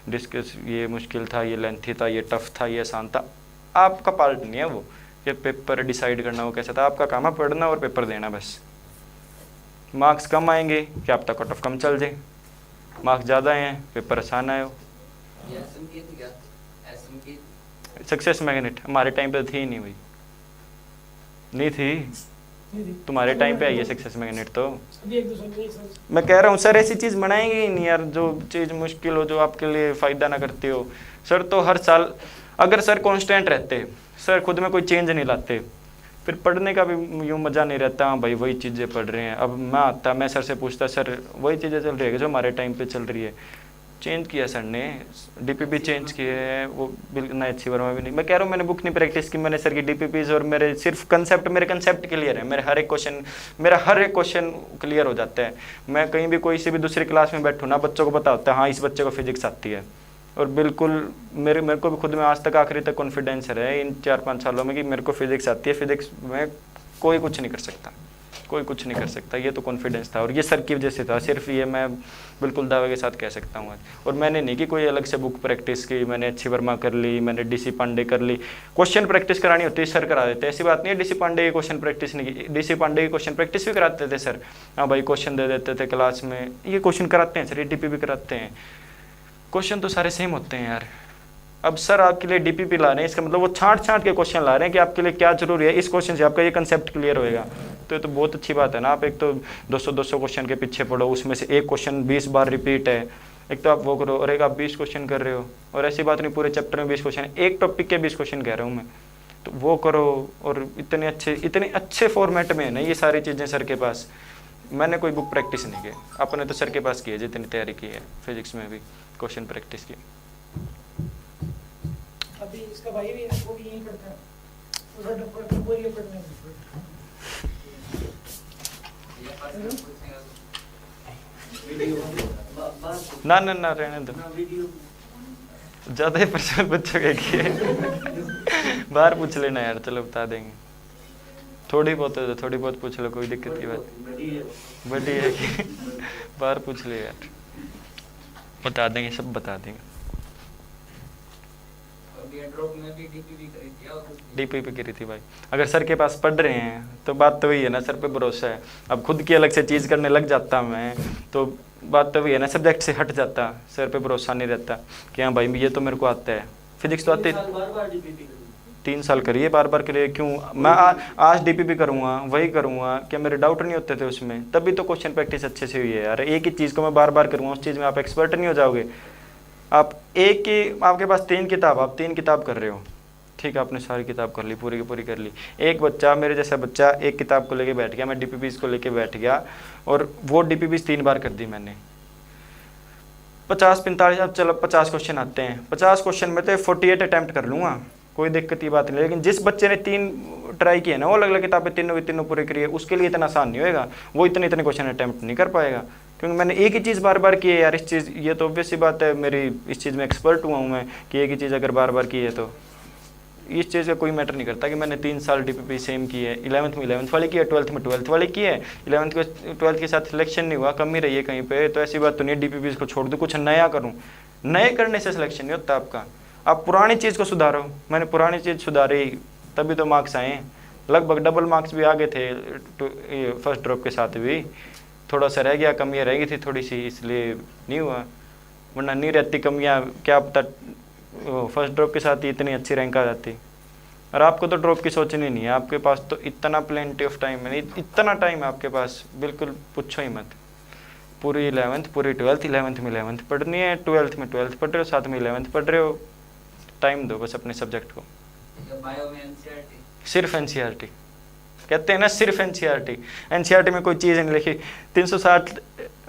डिस्कस, ये मुश्किल था, ये लेंथी था, ये टफ था, ये आसान था, आपका पार्ट नहीं है वो, ये पेपर डिसाइड करना वो कैसा था। आपका काम है पढ़ना और पेपर देना बस। मार्क्स कम आएंगे क्या पता कट ऑफ कम चल जाए, मार्क्स ज़्यादा हैं पेपर आसान आए हो। सक्सेस मैग्नेट हमारे टाइम पे थी ही नहीं भाई, नहीं थी, तुम्हारे टाइम पे आई है सक्सेस मैग्नेट तो। अभी एक दूसरे को एक साथ मैं कह रहा हूँ सर ऐसी चीज़ बनाएंगे ही नहीं यार जो चीज़ मुश्किल हो, जो आपके लिए फ़ायदा ना करती हो। सर तो हर साल अगर सर कांस्टेंट रहते, सर खुद में कोई चेंज नहीं लाते, फिर पढ़ने का भी यूँ मज़ा नहीं रहता। हाँ भाई वही चीज़ें पढ़ रहे हैं, अब मैं आता मैं सर से पूछता सर वही चीज़ें चल रही है जो हमारे टाइम पे चल रही है। चेंज किया सर ने, डीपीपी चेंज किए हैं, वो बिल्कुल नई अच्छी वर्मा भी नहीं। मैं कह रहा हूँ मैंने बुक नहीं प्रैक्टिस की, मैंने सर की डीपीपीज और मेरे सिर्फ कंसेप्ट, मेरे कंसेप्ट क्लियर है, मेरा हर एक क्वेश्चन क्लियर हो जाता है। मैं कहीं भी कोई सी भी दूसरी क्लास में बैठूँ ना, बच्चों को पता होता है हाँ इस बच्चे को फिजिक्स आती है, और बिल्कुल मेरे को भी खुद में आज तक आखिरी तक कॉन्फिडेंस है इन 4-5 सालों में कि मेरे को फिजिक्स आती है, फिजिक्स में कोई कुछ नहीं कर सकता, कोई कुछ नहीं कर सकता। ये तो कॉन्फिडेंस था और ये सर की वजह से था, सिर्फ ये मैं बिल्कुल दावे के साथ कह सकता हूँ। और मैंने नहीं कि कोई अलग से बुक प्रैक्टिस की, मैंने अच्छी वर्मा कर ली, मैंने डीसी पांडे कर ली। क्वेश्चन प्रैक्टिस करानी होती है सर करा देते, ऐसी बात नहीं है डीसी पांडे की क्वेश्चन प्रैक्टिस नहीं की, डीसी पांडे की क्वेश्चन प्रैक्टिस भी कराते थे सर। हाँ भाई क्वेश्चन दे देते थे क्लास में, ये क्वेश्चन कराते हैं सर, ये डीपी भी कराते हैं, क्वेश्चन तो सारे सेम होते हैं यार। अब सर आपके लिए डीपीपी ला रहे हैं, इसका मतलब वो छांट के क्वेश्चन ला रहे हैं कि आपके लिए क्या जरूरी है, इस क्वेश्चन से आपका ये कंसेप्ट क्लियर होएगा। तो ये तो बहुत अच्छी बात है ना। आप एक तो 200 क्वेश्चन के पीछे पढ़ो, उसमें से एक क्वेश्चन 20 बार रिपीट है, एक तो आप वो करो, और एक आप 20 क्वेश्चन कर रहे हो, और ऐसी बात नहीं पूरे चैप्टर में 20 क्वेश्चन, एक टॉपिक के 20 क्वेश्चन कह रहा हूँ मैं, तो वो करो। और इतने अच्छे फॉर्मेट में है ना ये सारी चीज़ें सर के पास। मैंने कोई बुक प्रैक्टिस नहीं की, अपने तो सर के पास की है, जितनी तैयारी की है फिजिक्स में भी क्वेश्चन प्रैक्टिस की। अभी इसका भाई भी है, वो भी यहीं पढ़ता है, उधर डॉक्टर वो ये पढ़ने ना रहने दो, ज़्यादा ही पर्सनल बच्चों के किए बाहर पूछ लेना यार, चलो बता देंगे, थोड़ी बहुत पूछ लो, कोई दिक्कत की बात बड़ी है कि बाहर पूछ ले यार, बता देंगे, सब बता देंगे। डीपीपी करी थी भाई, अगर सर के पास पढ़ रहे हैं तो बात तो वही है ना, सर पे भरोसा है। अब खुद की अलग से चीज़ करने लग जाता मैं तो बात तो वही है ना, सब्जेक्ट से हट जाता, सर पे भरोसा नहीं रहता कि हाँ भाई ये तो मेरे को आता है, फिजिक्स तो आती है। 3 साल करिए बार बार करिए, क्यों मैं आज डीपीपी करूँगा वही करूँगा, क्या मेरे डाउट नहीं होते थे उसमें? तभी तो क्वेश्चन प्रैक्टिस अच्छे से हुई है यार। एक ही चीज़ को मैं बार बार करूँगा, उस चीज़ में आप एक्सपर्ट नहीं हो जाओगे। आप आपके पास 3 किताब, आप 3 किताब कर रहे हो, ठीक है, आपने सारी किताब कर ली, पूरी की पूरी कर ली। एक बच्चा, मेरे जैसा बच्चा, एक किताब को लेके बैठ गया, मैं डीपीपीज को लेके बैठ गया, और वो डीपीपीज 3 बार कर दी मैंने। 50-45, अब चलो 50 क्वेश्चन आते हैं, 50 क्वेश्चन में तो 48 अटैम्प्ट कर लूँगा कोई दिक्कत की बात नहीं। लेकिन जिस बच्चे ने 3 ट्राई किए ना, वो अलग अलग किताबें तीनों की तीनों पूरी करी है, उसके लिए इतना आसान नहीं होएगा, वो इतने इतने क्वेश्चन अटैम्प्ट नहीं कर पाएगा। क्योंकि मैंने एक ही चीज़ बार बार की है यार, इस चीज़, ये तो ऑब्वियस सी बात है, मेरी इस चीज़ में एक्सपर्ट हुआ हूँ मैं कि एक ही चीज़ अगर बार बार की है तो इस चीज़ का कोई मैटर नहीं करता कि मैंने 3 साल DPP सेम की है, 11th में 11th वाली की है, 12th में 12th वाली की है, 11th को 12th के साथ सिलेक्शन नहीं हुआ, कमी रही है कहीं पे, तो ऐसी बात तो नहीं DPP को छोड़ दूँ, कुछ नया करूँ। नए करने से सिलेक्शन नहीं होता आपका, आप पुरानी चीज़ को सुधारो। मैंने पुरानी चीज़ सुधारी तभी तो मार्क्स आए, लगभग डबल मार्क्स भी आगे थे फर्स्ट ड्रॉप के साथ भी, थोड़ा सा रह गया, कमियाँ रह गई थी थोड़ी सी, इसलिए नहीं हुआ, वरना नहीं रहती कमियाँ, क्या पता फर्स्ट ड्रॉप के साथ ही इतनी अच्छी रैंक आ जाती। और आपको तो ड्रॉप की सोचनी नहीं है, आपके पास तो इतना प्लेंटी ऑफ टाइम है, इतना टाइम है आपके पास, बिल्कुल पूछो ही मत। पूरी 11th पूरी 12th, 11th में 11th पढ़नी है, 12th में 12th पढ़ रहे हो, साथ में 11th पढ़ रहे हो, टाइम दो बस अपने सब्जेक्ट को। बायो में एनसीईआरटी, सिर्फ एनसीईआरटी कहते हैं ना, सिर्फ एनसीईआरटी। एनसीईआरटी में कोई चीज़ नहीं लिखी। 360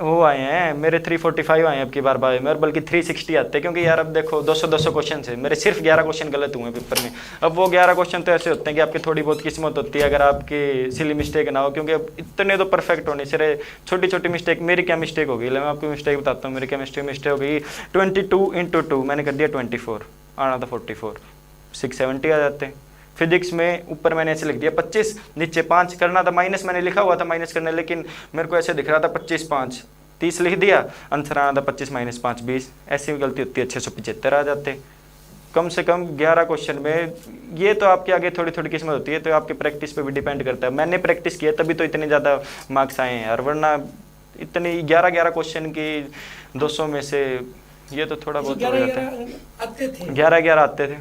वो आए हैं, मेरे 345 आए हैं अब की बार बायो में, और बल्कि 360 आते हैं, क्योंकि यार अब देखो 200 क्वेश्चन है, मेरे सिर्फ 11 क्वेश्चन गलत हुए हैं पेपर में। अब वो 11 क्वेश्चन तो ऐसे होते हैं कि आपकी थोड़ी बहुत किस्मत होती है अगर आपकी सिली मिस्टेक ना हो, क्योंकि अब इतने तो परफेक्ट होने से छोटी छोटी मिस्टेक। मेरी क्या मिस्टेक हो गई, मैं आपको मिस्टेक बताता हूँ, मेरी केमिस्ट्री मिस्टेक हो गई, 22 × 2 मैंने कर दिया 24, आना था 44, 670 आ जाते हैं। फिजिक्स में ऊपर मैंने ऐसे लिख दिया 25, नीचे 5 करना था, माइनस मैंने लिखा हुआ था माइनस करने, लेकिन मेरे को ऐसे दिख रहा था 25 5 30 लिख दिया, आंसर आना था 25 - 5 20, ऐसी गलती होती है, 675 आ जाते। कम से कम 11 क्वेश्चन में, ये तो आपके आगे थोड़ी थोड़ी किस्मत होती है, तो आपके प्रैक्टिस पे भी डिपेंड करता है। मैंने प्रैक्टिस किया तभी तो इतने ज़्यादा मार्क्स आए हैं यार, वरना इतनी 11 क्वेश्चन की 200 में से ये तो थोड़ा बहुत हो जाता है। 11 आते थे,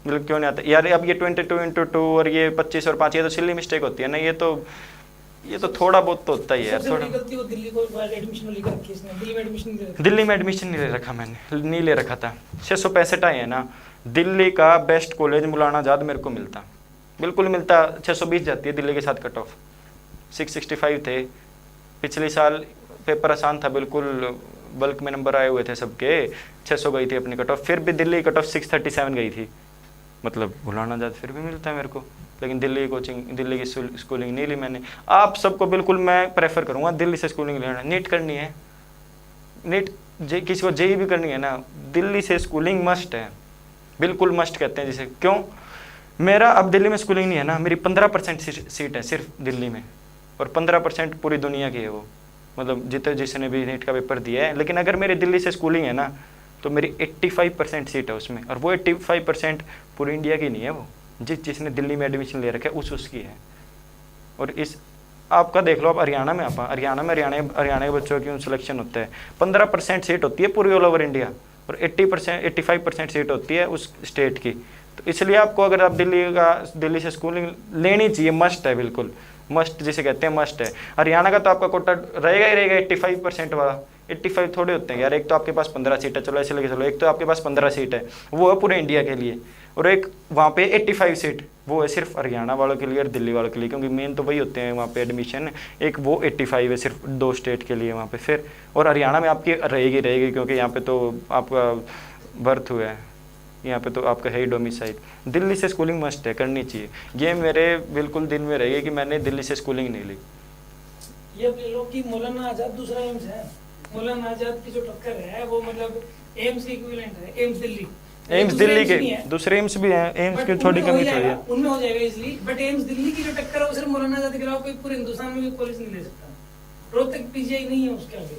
मतलब क्यों नहीं आता यार। अब ये 22 × 2 और ये 25 और 5, ये तो सिली मिस्टेक होती है ना, ये तो थोड़ा बहुत तो होता ही है यार। थोड़ा दिल्ली में एडमिशन नहीं ले रखा मैंने, नहीं ले रखा था। 665 आए हैं ना, दिल्ली का बेस्ट कॉलेज मौलाना आज़ाद मेरे को मिलता, बिल्कुल मिलता। 620 जाती है दिल्ली के साथ कट ऑफ, 665 थे। पिछले साल पेपर आसान था बिल्कुल, बल्क में नंबर आए हुए थे सबके, 600 गई थी अपनी कट ऑफ, फिर भी दिल्ली कट ऑफ 637 गई थी। मतलब मौलाना आज़ाद फिर भी मिलता है मेरे को, लेकिन दिल्ली की स्कूलिंग नहीं ली मैंने। आप सबको बिल्कुल मैं प्रेफर करूँगा दिल्ली से स्कूलिंग लेना। नीट करनी है, नीट किसी को जेई भी करनी है ना, दिल्ली से स्कूलिंग मस्ट है, बिल्कुल मस्ट कहते हैं जिसे। क्यों? मेरा अब दिल्ली में स्कूलिंग नहीं है ना, मेरी 15% सीट है सिर्फ दिल्ली में, और 15% पूरी दुनिया की है वो, मतलब जिसने भी नीट का पेपर दिया है। लेकिन अगर मेरी दिल्ली से स्कूलिंग है ना, तो मेरी 85% सीट है उसमें, और वो 85% पूरी इंडिया की नहीं है, वो जिसने दिल्ली में एडमिशन ले रखा है उसकी है। और इस आपका देख लो, आप हरियाणा में हरियाणा के बच्चों की सिलेक्शन होता है, 15% सीट होती है पूरी ऑल ओवर इंडिया, और 85% सीट होती है उस स्टेट की। तो इसलिए आपको, अगर आप दिल्ली से स्कूलिंग लेनी चाहिए, मस्ट है, बिल्कुल मस्ट जिसे कहते हैं मस्ट है। हरियाणा का तो आपका कोटा रहेगा ही रहेगा 85% वाला। 85 थोड़े होते हैं यार, एक तो आपके पास 15 सीट है, चलो ऐसे लगे चलो, एक तो आपके पास 15 सीट है, वो है पूरे इंडिया के लिए, और एक वहाँ पे 85 सीट वो है सिर्फ हरियाणा वालों के लिए और दिल्ली वालों के लिए, क्योंकि मेन तो वही होते हैं वहाँ पे एडमिशन। एक वो 85 है सिर्फ 2 स्टेट के लिए वहाँ पे फिर, और हरियाणा में आपकी रहेगी क्योंकि यहाँ पे तो आपका बर्थ हुआ है, यहाँ पे तो आपका है ही डोमिसाइल। दिल्ली से स्कूलिंग मस्ट है, करनी चाहिए। ये मेरे बिल्कुल दिन में रहेगी कि मैंने दिल्ली से स्कूलिंग नहीं ली। ये ले लो कि मौलाना आज़ाद दूसरा एम्स है, मौलाना आज़ाद की जो टक्कर है वो मतलब एम्स के इक्विवेलेंट है, एम्स दिल्ली। एम्स दिल्ली के दूसरे एम्स भी हैं, एम्स की थोड़ी कमी थोड़ी है, उनमें हो जाएगा इजली, बट एम्स दिल्ली की जो टक्कर है वो सिर्फ मौलाना आज़ाद के अलावा कोई पूरे हिंदुस्तान में भी कॉलेज नहीं ले सकता। रोहतक पीजीआई नहीं है उसके आगे,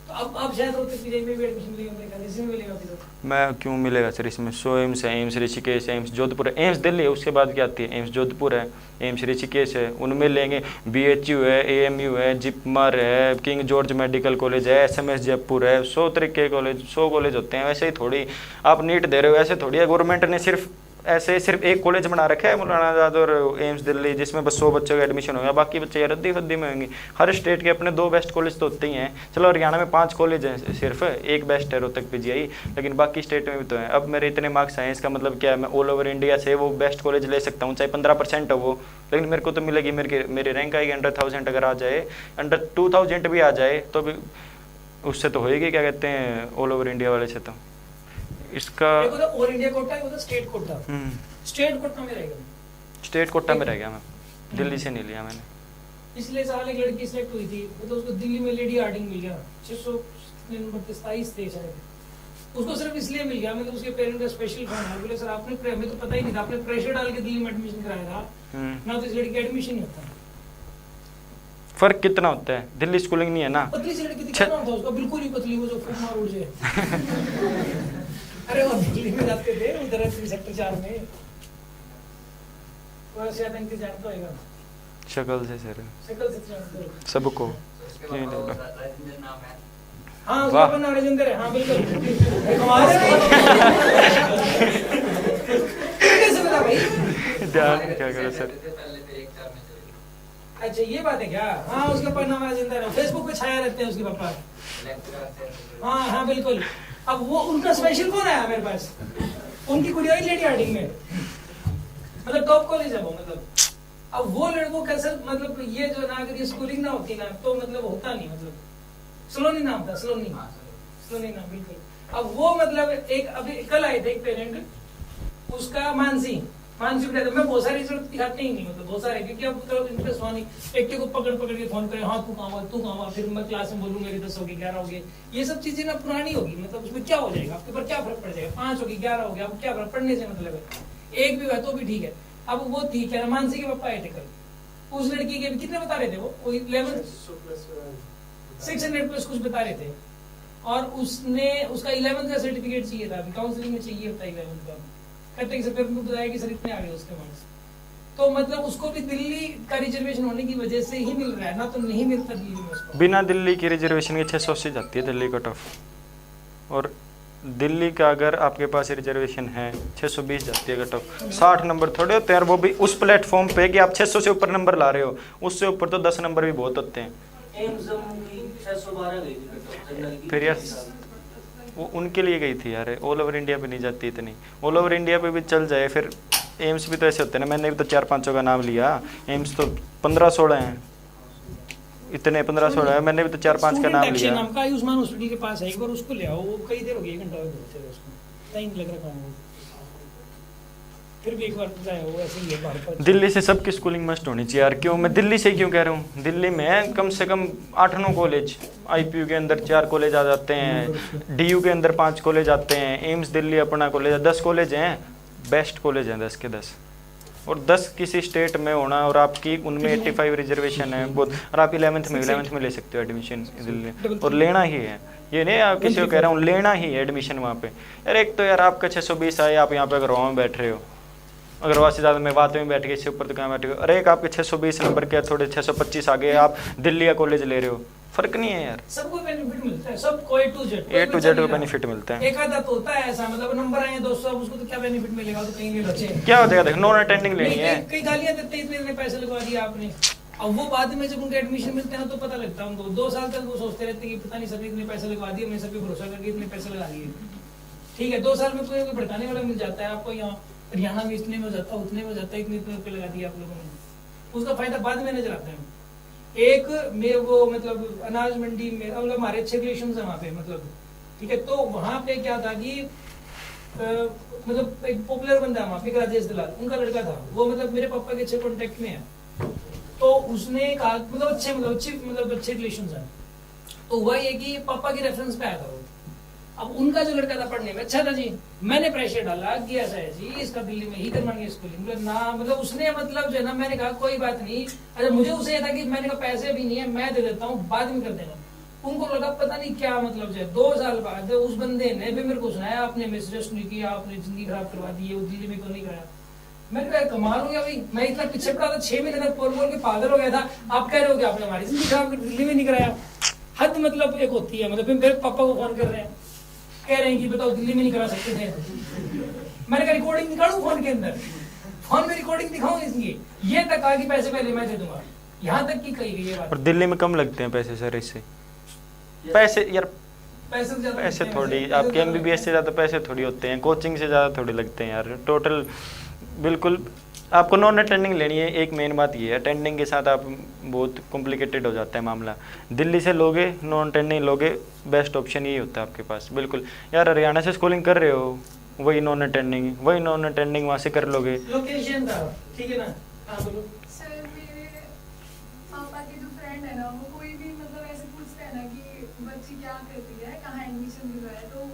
तो अब शायद रोहतक पीजीआई में भी एडमिशन मिलेगा, मेरे ख्याल से मिलेगा फिर। मैं क्यों मिलेगा सर, इसमें 100 एम्स है, एम्स ऋषिकेश, एम्स जोधपुर है, एम्स दिल्ली है, उसके बाद क्या आती है, एम्स जोधपुर है, एम्स ऋषिकेश है, उनमें लेंगे। BHU है, AMU है, जिपमर है, किंग जॉर्ज मेडिकल कॉलेज है, SMS जयपुर है, 100 तरीके कॉलेज, 100 कॉलेज होते हैं। वैसे ही थोड़ी आप नीट दे रहे हो, ऐसे थोड़ी है। गवर्नमेंट ने सिर्फ एक कॉलेज बना रखा है मौलाना आज़ाद और एम्स दिल्ली, जिसमें बस 100 बच्चों का एडमिशन होगा, बाकी बच्चे रद्दी फद्दी में होंगे। हर स्टेट के अपने 2 बेस्ट कॉलेज तो होते ही हैं। चलो हरियाणा में 5 कॉलेज हैं सिर्फ, एक बेस्ट है रोहतक PGI, लेकिन बाकी स्टेट में भी तो है। अब मेरे इतने मार्क्स आए, इसका मतलब क्या है, मैं ऑल ओवर इंडिया से वो बेस्ट कॉलेज ले सकता हूँ, चाहे 15% हो वो, लेकिन मेरे को तो मिलेगी, मेरी रैंक आएगी अंडर 1000। अगर आ जाए अंडर 2000 भी आ जाए तो भी उससे तो होएगी, क्या कहते हैं, ऑल ओवर इंडिया वाले से तो इसका एक होता ऑल इंडिया कोटा, एक होता स्टेट कोटा। स्टेट कोटा में रहेगा, स्टेट कोटा में रह गया मैं, दिल्ली से नहीं लिया मैंने। पिछले साल एक लड़की सिलेक्ट हुई थी, तो उसको दिल्ली में लेडी हार्डिंग मिल गया, 600 नंबर 27 थे शायद। उसको सिर्फ इसलिए मिल गया, मतलब उसके पेरेंट का स्पेशल फोन आया, बोले सर आपने, हमें तो पता ही नहीं था, आपने प्रेशर डाल के दिल्ली में एडमिशन कराया था ना, तो इस लड़की का एडमिशन नहीं होता। फर्क कितना होता है, दिल्ली स्कूलिंग नहीं है ना। पतली सी लड़की थी, क्या नाम था उसका, बिल्कुल ही पतली, वो जो फूट मार उड़ जाए। अरे वो दिल्ली में जाते थे उधर सेक्टर 4 में, वो शायद इनके जानता होगा शक्ल से सर, शक्ल से जानते हो सबको। उसके बाद वो राजेंद्र नाम है। हाँ, उसका वाह। अपना नाम राजेंद्र है, हाँ बिल्कुल। कैसे पता भाई? ध्यान क्या करो सर। पहले फिर 1-4 में चले गए। अच्छा ये बात है क्या? हाँ, उसका अपना नाम राजेंद्र है, फेसबुक पे छाया रहते हैं उसके पापा। लेक्चरर थे। हाँ हाँ बिल्कुल। अब वो उनका स्पेशल फोन आया मेरे पास, उनकी गुड़िया ही लेडी हार्डिंग में, मतलब टॉप कॉलेज है वो, मतलब अब वो लड़कों कैसे, मतलब ये जो ना अगर ये स्कूलिंग ना होती ना तो मतलब होता नहीं, मतलब सलोनी नाम था, सलोनी, हाँ, सर। सलोनी नाम बिल्कुल। अब वो मतलब एक अभी कल आए थे एक पेरेंट, उसका मानसी बताया था, मैं बहुत सारी जरूरत दिखाते ही नहीं, मतलब बहुत सारे, क्योंकि अब तो इंटरेस्ट हुआ नहीं, एक को पकड़ के फोन करे, हाँ तू कहाँ हुआ, फिर मैं क्लास में बोलूँ मेरी 10 होगी 11 होगी, ये सब चीजें ना पुरानी होगी, मतलब उसमें क्या हो जाएगा, आपके ऊपर क्या फर्क पड़ जाएगा, 5 होगी 11 हो गया, अब क्या फर्क पड़ने से मतलब है, एक भी हुआ तो भी ठीक है। अब वो थी क्या, मानसी के पापा आए थे कल, उस लड़की के कितने बता रहे थे वो 11 600 प्लस कुछ बता रहे थे, और उसने उसका 11th का सर्टिफिकेट चाहिए था, काउंसलिंग में चाहिए होता है 11th का, कहते हैं सर, फिर उनको बताया कि सर इतने आ गए उसके मार्क्स, तो मतलब उसको भी दिल्ली का रिजर्वेशन होने की वजह से ही मिल रहा है, ना तो नहीं मिलता दिल्ली में उसको। बिना दिल्ली की रिजर्वेशन के 680 जाती है दिल्ली कट ऑफ, और दिल्ली का अगर आपके पास रिजर्वेशन है 620 जाती है कट ऑफ। 60 नंबर थोड़े होते हैं, और वो भी उस प्लेटफॉर्म पे कि आप 600 से ऊपर नंबर ला रहे हो, उससे ऊपर तो 10 नंबर भी बहुत होते हैं। फिर यार वो उनके लिए गई थी यार, ऑल ओवर इंडिया पे नहीं जाती इतनी, ऑल ओवर इंडिया पे भी चल जाए। फिर एम्स भी तो ऐसे होते हैं ना, मैंने भी तो 4-5 का नाम लिया, एम्स तो 15-16 हैं, इतने 15-16 है, मैंने भी तो 4-5 का नाम लिया। नाम का आयुष्मान हॉस्पिटल के पास है, एक बार उसको ले आओ, वो कई देर हो गई, 1 घंटा हो गया उसको, टाइम लग रहा है, फिर भी एक बार जाए, वो ऐसे ही है बाहर पर। दिल्ली से सबकी स्कूलिंग मस्ट होनी चाहिए यार। क्यों मैं दिल्ली से क्यों कह रहा हूँ, दिल्ली में कम से कम 8-9 कॉलेज, IPU के अंदर 4 कॉलेज आ जाते हैं, DU के अंदर 5 कॉलेज आते हैं, एम्स दिल्ली अपना कॉलेज है, 10 कॉलेज हैं, बेस्ट कॉलेज हैं 10 के 10, और 10 किसी स्टेट में होना, और आपकी उनमें 85 रिजर्वेशन है बहुत, और आप 11th में ले सकते हो एडमिशन दिल्ली, और लेना ही है, ये नहीं आप किसी को कह रहा हूँ, लेना ही है एडमिशन वहाँ पे। यार एक तो यार आपका 620 आए, आप यहाँ पे अगर में बैठ रहे हो, अगर वहाँ से ज़्यादा मैं बात में बैठ गई, इससे ऊपर तो कहाँ बैठ गए, अरे एक आपके 620 नंबर के थोड़े 625 आ गए, आप दिल्ली का कॉलेज ले रहे हो, फर्क नहीं है यार, सबको बेनिफिट मिलता है, सबको A to Z को बेनिफिट मिलता है। एक आधा तो होता है ऐसा, मतलब नंबर आए 200, उसको तो क्या बेनिफिट मिलेगा, तो कहीं भी बचे क्या हो जाएगा, देख नॉन अटेंडिंग लेनी है, कई गालियां देते हैं, इतने पैसे लगवा दिए आपने। अब वो बाद में जब उनके एडमिशन मिलते हैं ना, तो पता लगता है उनको, 2 साल तक वो सोचते रहते हैं कि पता नहीं सर इतने पैसे लगवा दिए, मैं सब पे भरोसा करके इतने पैसे लगा दिए, ठीक है 2 साल में कोई भड़काने वाला मिल जाता है आपको, यहाँ हरियाणा में इतने में हो जाता है, उतने में हो जाता है, इतने रुपये लगा दिए आप लोगों ने, उसका फायदा बाद में नजर आता है। एक में वो मतलब अनाज मंडी में, मतलब हमारे अच्छे रिलेशन है वहाँ पे, मतलब ठीक है, तो वहाँ पे क्या था कि मतलब एक पॉपुलर बंदा वहाँ पे, राजेश दलाल, उनका लड़का था वो, मतलब मेरे पापा के अच्छे कॉन्टेक्ट में है, तो उसने कहा मतलब अच्छे रिलेशन है, तो हुआ ये कि पापा के रेफरेंस पे आया था वो। अब उनका जो लड़का था पढ़ने में अच्छा था जी, मैंने प्रेशर डाला कि ऐसा है जी, इसका दिल्ली में ही करवानी है स्कूलिंग ना, मतलब उसने मतलब जो है ना, मैंने कहा कोई बात नहीं, अच्छा मुझे उसे ये था कि मैंने कहा पैसे भी नहीं है, मैं दे देता हूँ, बाद में कर देना। उनको लगा पता नहीं क्या मतलब जो है, 2 साल बाद उस बंदे ने भी मेरे को सुनाया, आपने मिसजस्ट नहीं किया, आपने जिंदगी खराब करवा दी है, वो दिल्ली में क्यों नहीं कराया। मैंने कहा कमाल हो गया भाई, मैं इतना पीछे पड़ा था, 6 महीने तक बोल के पागल हो गया था, आप कह रहे हो कि आपने हमारी जिंदगी खराब कर, दिल्ली में नहीं कराया। हद मतलब एक होती है, मतलब फिर मेरे पापा को फोन कर रहे हैं, कह रहे हैं कि बताओ दिल्ली में नहीं करा सकते थे। मैंने कहा रिकॉर्डिंग निकालूं फोन के अंदर, फोन में रिकॉर्डिंग दिखाऊं इसलिए, ये तक कहा कि पैसे पहले मैं दे दूंगा, यहाँ तक की कही गई ये बात। और दिल्ली में कम लगते हैं पैसे सर, इससे पैसे यार, पैसे थोड़ी आपके MBBS से ज़्यादा पैसे थोड़ी होते हैं, कोचिंग से ज़्यादा थोड़ी लगते हैं यार, टोटल बिल्कुल आपको नॉन अटेंडिंग लेनी है, एक मेन बात ये है, अटेंडिंग के साथ आप बहुत कॉम्प्लिकेटेड हो जाता है मामला। दिल्ली से लोगे, नॉन अटेंडिंग लोगे, बेस्ट ऑप्शन यही होता है आपके पास। बिल्कुल यार, हरियाणा से स्कूलिंग कर रहे हो, वही नॉन अटेंडिंग वहाँ से कर लोगे। लोकेशन था, ठीक है ना? हाँ बोलो। सर मेरे पापा के जो फ्रेंड है ना, वो कोई भी मतलब ऐसे पूछते हैं ना कि बच्ची क्या करती है, कहाँ एडमिशन दिलवाया, तो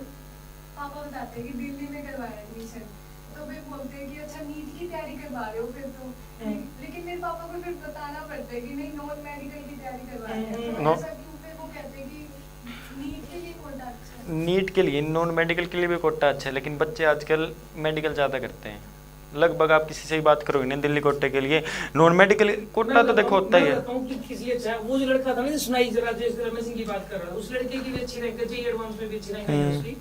पापा बताते हैं कि दिल्ली में करवाया एडमिशन। तो वे बोलते हैं कि अच्छा नीट की तैयारी करवा रहे हो फिर तो, लेकिन मेरे पापा को फिर बताना पड़ता है कि नहीं नॉन मेडिकल की तैयारी करवा रहे हैं। तो ऐसा क्यों? फिर वो कहते हैं कि नीट के लिए कोटा अच्छा है। नीट के लिए, नॉन मेडिकल के लिए भी कोटा अच्छा है, लेकिन बच्चे आजकल मेडिकल ज़्यादा करते हैं। लगभग आप किसी से ही बात करोगे ना दिल्ली कोटे के लिए, नॉन मेडिकल कोटा तो देखो होता ही है। किसी अच्छा है, वो जो लड़का था ना, सुनाई जरा जिस रमेश सिंह की बात कर रहा था, उस लड़के की भी अच्छी रैंक है, एडवांस में भी अच्छी रैंक है उसकी।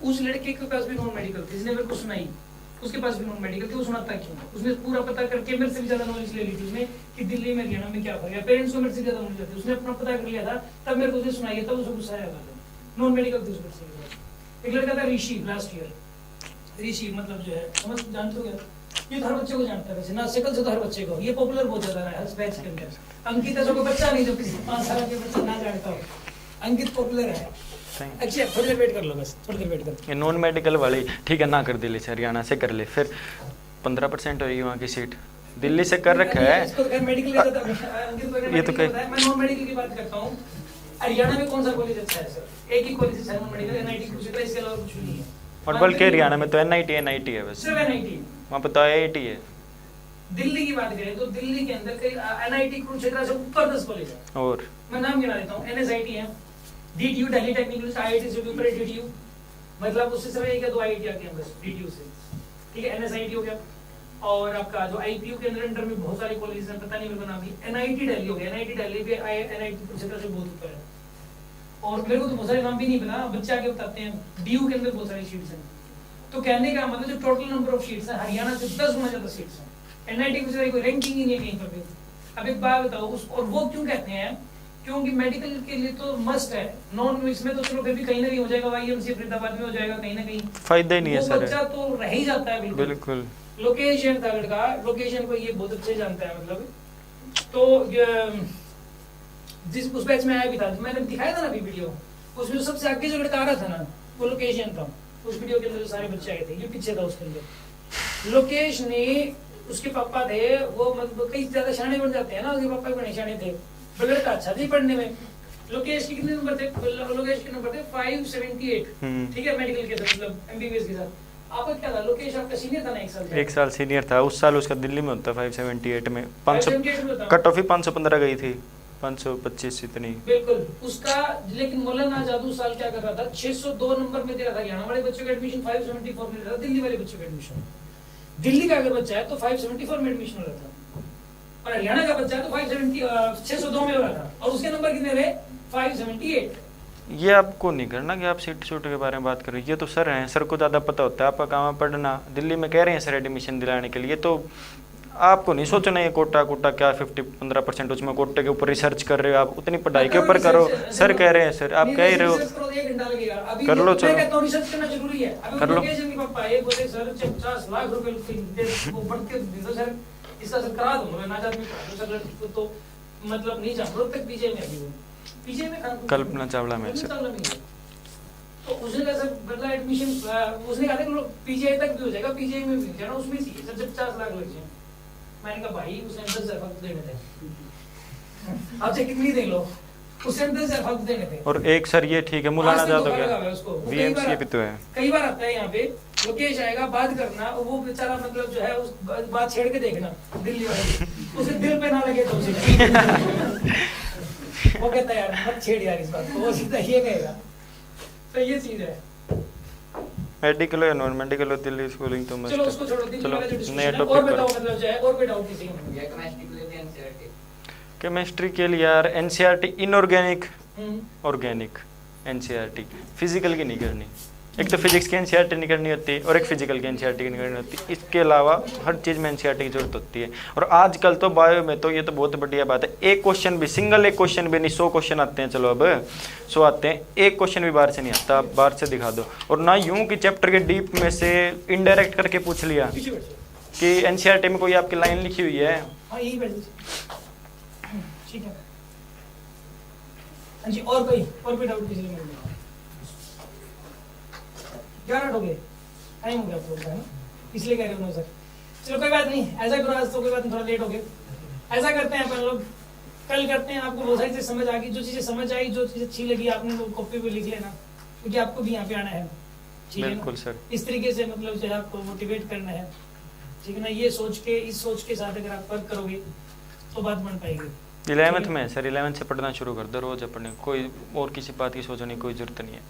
उस लड़के के पास भी नॉन मेडिकल थी, जिसने मेरे को सुनाई, उसके पास भी नॉन मेडिकल थी। वो सुनाता क्यों? उसने पूरा पता करके मेरे से भी ज्यादा नॉलेज ले ली थी उसने कि दिल्ली में हरियाणा में क्या फर्क है। पेरेंट्स को मेरे से ज्यादा नॉलेज है, उसने अपना पता कर लिया था, तब मेरे को उसने सुनाई, तब उसको गुस्सा आया। नॉन मेडिकल थी उस बच्चे के पास। एक लड़का था ऋषि, लास्ट ईयर ऋषि, मतलब जो है समझ जानते हो क्या? ये तो हर बच्चे को जानता है वैसे ना, शक्ल से तो हर बच्चे को, ये पॉपुलर बहुत ज्यादा है हर बैच के अंदर। अंकित ऐसा कोई बच्चा नहीं जो किसी 5 साल के बच्चा ना जानता हो, अंकित पॉपुलर है। अच्छा थोड़ी देर वेट कर लो, बस थोड़ी देर वेट कर। ये नॉन मेडिकल वाले ठीक है ना, कर दिल्ली से, हरियाणा से कर ले, फिर 15% होगी वहाँ की सीट। दिल्ली से कर रखा है इसको तो मेडिकल ये तो मैं नॉन मेडिकल की बात करता हूँ। हरियाणा में कौन सा कॉलेज अच्छा है सर? एक ही कॉलेज अच्छा है नॉन मेडिकल, एनआईटी कुछ है, इसके अलावा कुछ नहीं है। और बल्कि हरियाणा में तो एनआईटी है बस, सिर्फ एनआईटी। वहाँ पे तो आईआईटी है। दिल्ली की बात करें तो दिल्ली के अंदर कई एनआईटी कुरुक्षेत्र से ऊपर 10 कॉलेज है। और मैं नाम गिना देता हूँ, एनएसआईटी है, डीटीयू दिल्ली टेक्निकल, आईआईटी से भी ऊपर है डीटीयू, मतलब उससे सिर्फ एक या दो आईआईटी आती है बस डीटीयू से, ठीक है? एनएसआईटी हो गया। और आपका जो आईपीयू के अंदर में बहुत सारे कॉलेज हैं, पता नहीं मेरे को नाम भी। एनआईटी दिल्ली हो गया, एनआईटी दिल्ली भी एनआईटी कुरुक्षेत्र से बहुत ऊपर है। और मेरे को तो बहुत सारे नाम भी नहीं पता, बच्चे आके बताते हैं। डीयू के अंदर बहुत सारी सीट्स हैं। तो कहने का मतलब जो टोटल नंबर ऑफ सीट्स है, हरियाणा से 10 गुना ज्यादा सीट्स हैं। एनआईटी कुरुक्षेत्र कोई रैंकिंग ही नहीं है कहीं पर भी। अब एक बात बताओ उस, और वो क्यों कहते हैं? क्योंकि मेडिकल के लिए तो मस्ट है, नॉन इसमें तो चलो फिर भी कहीं ना कहीं हो जाएगा, वाईएमसी फरीदाबाद में हो जाएगा कहीं ना कहीं, फायदा ही नहीं है सर। बच्चा तो रह ही जाता है। बिल्कुल लोकेशन था लड़का, लोकेशन को ये बहुत अच्छे जानता है, मतलब तो जिस उस बैच में आया भी था, मैंने दिखाया था ना अभी वीडियो, उसमें सबसे आगे जो लड़का आ रहा था ना, वो लोकेशन था। उस वीडियो के अंदर जो सारे बच्चे आए थे, ये पीछे था उसके अंदर। लोकेश ने, उसके पापा थे, वो मतलब कई ज्यादा शाणे बन जाते हैं ना, उसके पापा बड़े शाणे थे, लड़का अच्छा थी पढ़ने में। लोकेश के कितने नंबर थे? लोकेश के नंबर थे 578, ठीक है, मेडिकल के साथ, मतलब एमबीबीएस के साथ। आपका क्या था? लोकेश आपका सीनियर था ना, एक साल सीनियर था। उस साल उसका दिल्ली में होता 578 में, 578 में था। कट ऑफ ही 515 गई थी, 525 इतनी। बिल्कुल उसका। लेकिन मौलाना आजाद उस साल क्या कर रहा था? 602 नंबर में दे रहा था हरियाणा वाले बच्चों का एडमिशन, 574 में दे रहा था दिल्ली वाले बच्चों का एडमिशन। दिल्ली का अगर बच्चा है तो 574 में एडमिशन हो रहा था, और हरियाणा का बच्चा है तो 602 में हो रहा था, और उसके नंबर कितने थे? 578। ये आपको नहीं करना कि आप सीट शूट के बारे में बात करें, ये तो सर हैं, सर को ज़्यादा पता होता है आपका काम है पढ़ना। दिल्ली में कह रहे हैं सर एडमिशन दिलाने के लिए, तो आपको नहीं सोचना ये कोटा क्या 50-15% उसमें कोटे के ऊपर रिसर्च कर रहे हो आप, उतनी पढ़ाई के ऊपर करो। सर कह रहे हैं, सर आप कह रहे हो कर लो, चलो रिसर्च करना जरूरी है। अभी कर लो। लोकेशन के पापा ये बोले सर 50 लाख रुपए वो बढ़ के दे दो सर, इसका सर करा दूंगा मैं, नाजात में करा दूं सर लड़की को, तो मतलब नहीं जान तक पीजे में, अभी वो पीजे में कल्पना चावला में सर। तो उसने कहा सर मतलब एडमिशन, उसने कहा था पीजीआई तक भी हो जाएगा, पीजीआई में भी जाना, उसमें चाहिए सर जब 50 लाख लग जाए। मैंने कहा भाई उसने 10,000 फक्त देने थे, आपसे कितनी दे लो, उससे 10,000 फक्त देने थे। और एक सर ये ठीक है, मौलाना आजाद हो गया, वीएमसी भी तो है। कई बार आता है यहाँ पे, लोकेश आएगा बात करना, वो बेचारा मतलब जो है उस बात छेड़ के देखना दिल्ली वाले, उसे दिल पे ना लगे तो उसे वो कहता है यार मत छेड़ यार इस बात को, वो सीधा ये कहेगा। तो ये चीज है। मेडिकल है, नॉन मेडिकल हो, दिल्ली स्कूलिंग तो मस्त चलो है। उसको छोड़ो, दिल्ली चलो वाला जो डिस्कशन नया है, टॉपिक और बताओ करो। मतलब जो है, और कोई डाउट किसी को? ये केमिस्ट्री के लिए एनसीईआरटी। केमिस्ट्री के लिए यार NCERT inorganic, organic NCERT, physical की नहीं करनी। एक तो फिजिक्स की एनसीईआरटी नहीं करनी होती और एक फिजिकल की एनसीईआरटी नहीं करनी होती, इसके अलावा हर चीज़ में एनसीईआरटी की जरूरत होती है। और आजकल तो बायो में तो ये तो बहुत बढ़िया बात है, एक क्वेश्चन भी, सिंगल एक क्वेश्चन भी नहीं, 100 क्वेश्चन आते हैं, चलो अब 100 आते हैं, एक क्वेश्चन भी बाहर से नहीं आता, आप बाहर से दिखा दो। और ना यूं कि चैप्टर के डीप में से इनडायरेक्ट करके पूछ लिया, पीछे बैठ कि एनसीईआरटी में कोई आपकी लाइन लिखी हुई है? हाँ यही बैठ दीजिए, ठीक है। हाँ जी, और कोई डाउट किसी में? 11 हो गए, टाइम हो गया आप लोगों का, है ना, इसलिए कह रहे हो ना सर। चलो कोई बात नहीं, ऐसा करो, आज तो कोई बात नहीं, थोड़ा लेट हो गए। ऐसा करते हैं अपन लोग, कल करते हैं, आपको बहुत सारी चीजें समझ आ गई, जो चीजें समझ आई, जो चीजें अच्छी लगी आपने वो कॉपी पे लिख लेना, क्योंकि आपको भी यहाँ पे आना है, ठीक है ना? बिल्कुल सर। इस तरीके से मतलब जो है आपको मोटिवेट करना है, ठीक है ना? ये सोच के, इस सोच के साथ अगर आप वर्क करोगे तो बात बन पाएगी। 11th में है सर, 11th से पढ़ना शुरू कर दो रोज अपने, कोई और किसी बात की सोचने की कोई जरूरत नहीं है,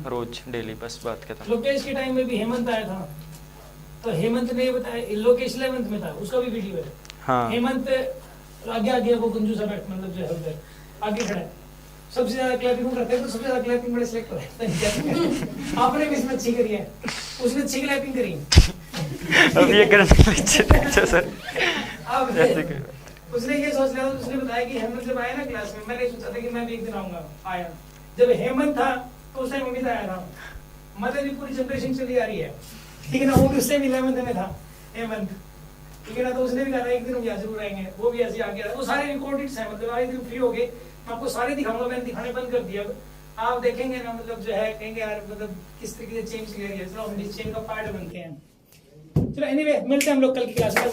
रोज डेली बस बात खत्म। लोकेश के टाइम में भी हेमंत आया था, तो हेमंत ने बताया, लोकेश 11th में था, उसका भी वीडियो है। हाँ हेमंत आगे वो गुंजू सा बैठ, मतलब जो है उधर आगे खड़ा है, सबसे ज्यादा क्लैपिंग करते हैं, तो सबसे ज्यादा क्लैपिंग बड़े सिलेक्ट हो है। आपने भी इसमें अच्छी करी है, उसने अच्छी क्लैपिंग करी। अब ये करने अच्छा सर। अब ऐसे क्यों? उसने ये सोच लिया, उसने बताया कि हेमंत जब आया ना क्लास में, मैंने सोचा था कि मैं भी एक दिन आऊंगा, आया। जब हेमंत था तो उस टाइम अमित आया था, मतलब भी पूरी जनरेशन चली आ रही है, ठीक है ना? वो भी उससे भी 11th में था हेमंत, ठीक है ना? तो उसने भी कहा एक दिन हम यहाँ जरूर आएंगे, वो भी ऐसे आ गया। वो सारे रिकॉर्डेड हैं, मतलब आज दिन फ्री हो गए, मैं आपको सारे दिखाऊंगा, मैंने दिखाने बंद कर दिया। अब आप देखेंगे ना, मतलब जो है कहेंगे यार मतलब किस तरीके से चेंज ले रही है। चलो हम इस चेन का पार्ट बनते हैं। चलो एनीवे, मिलते हैं हम लोग कल की क्लास में।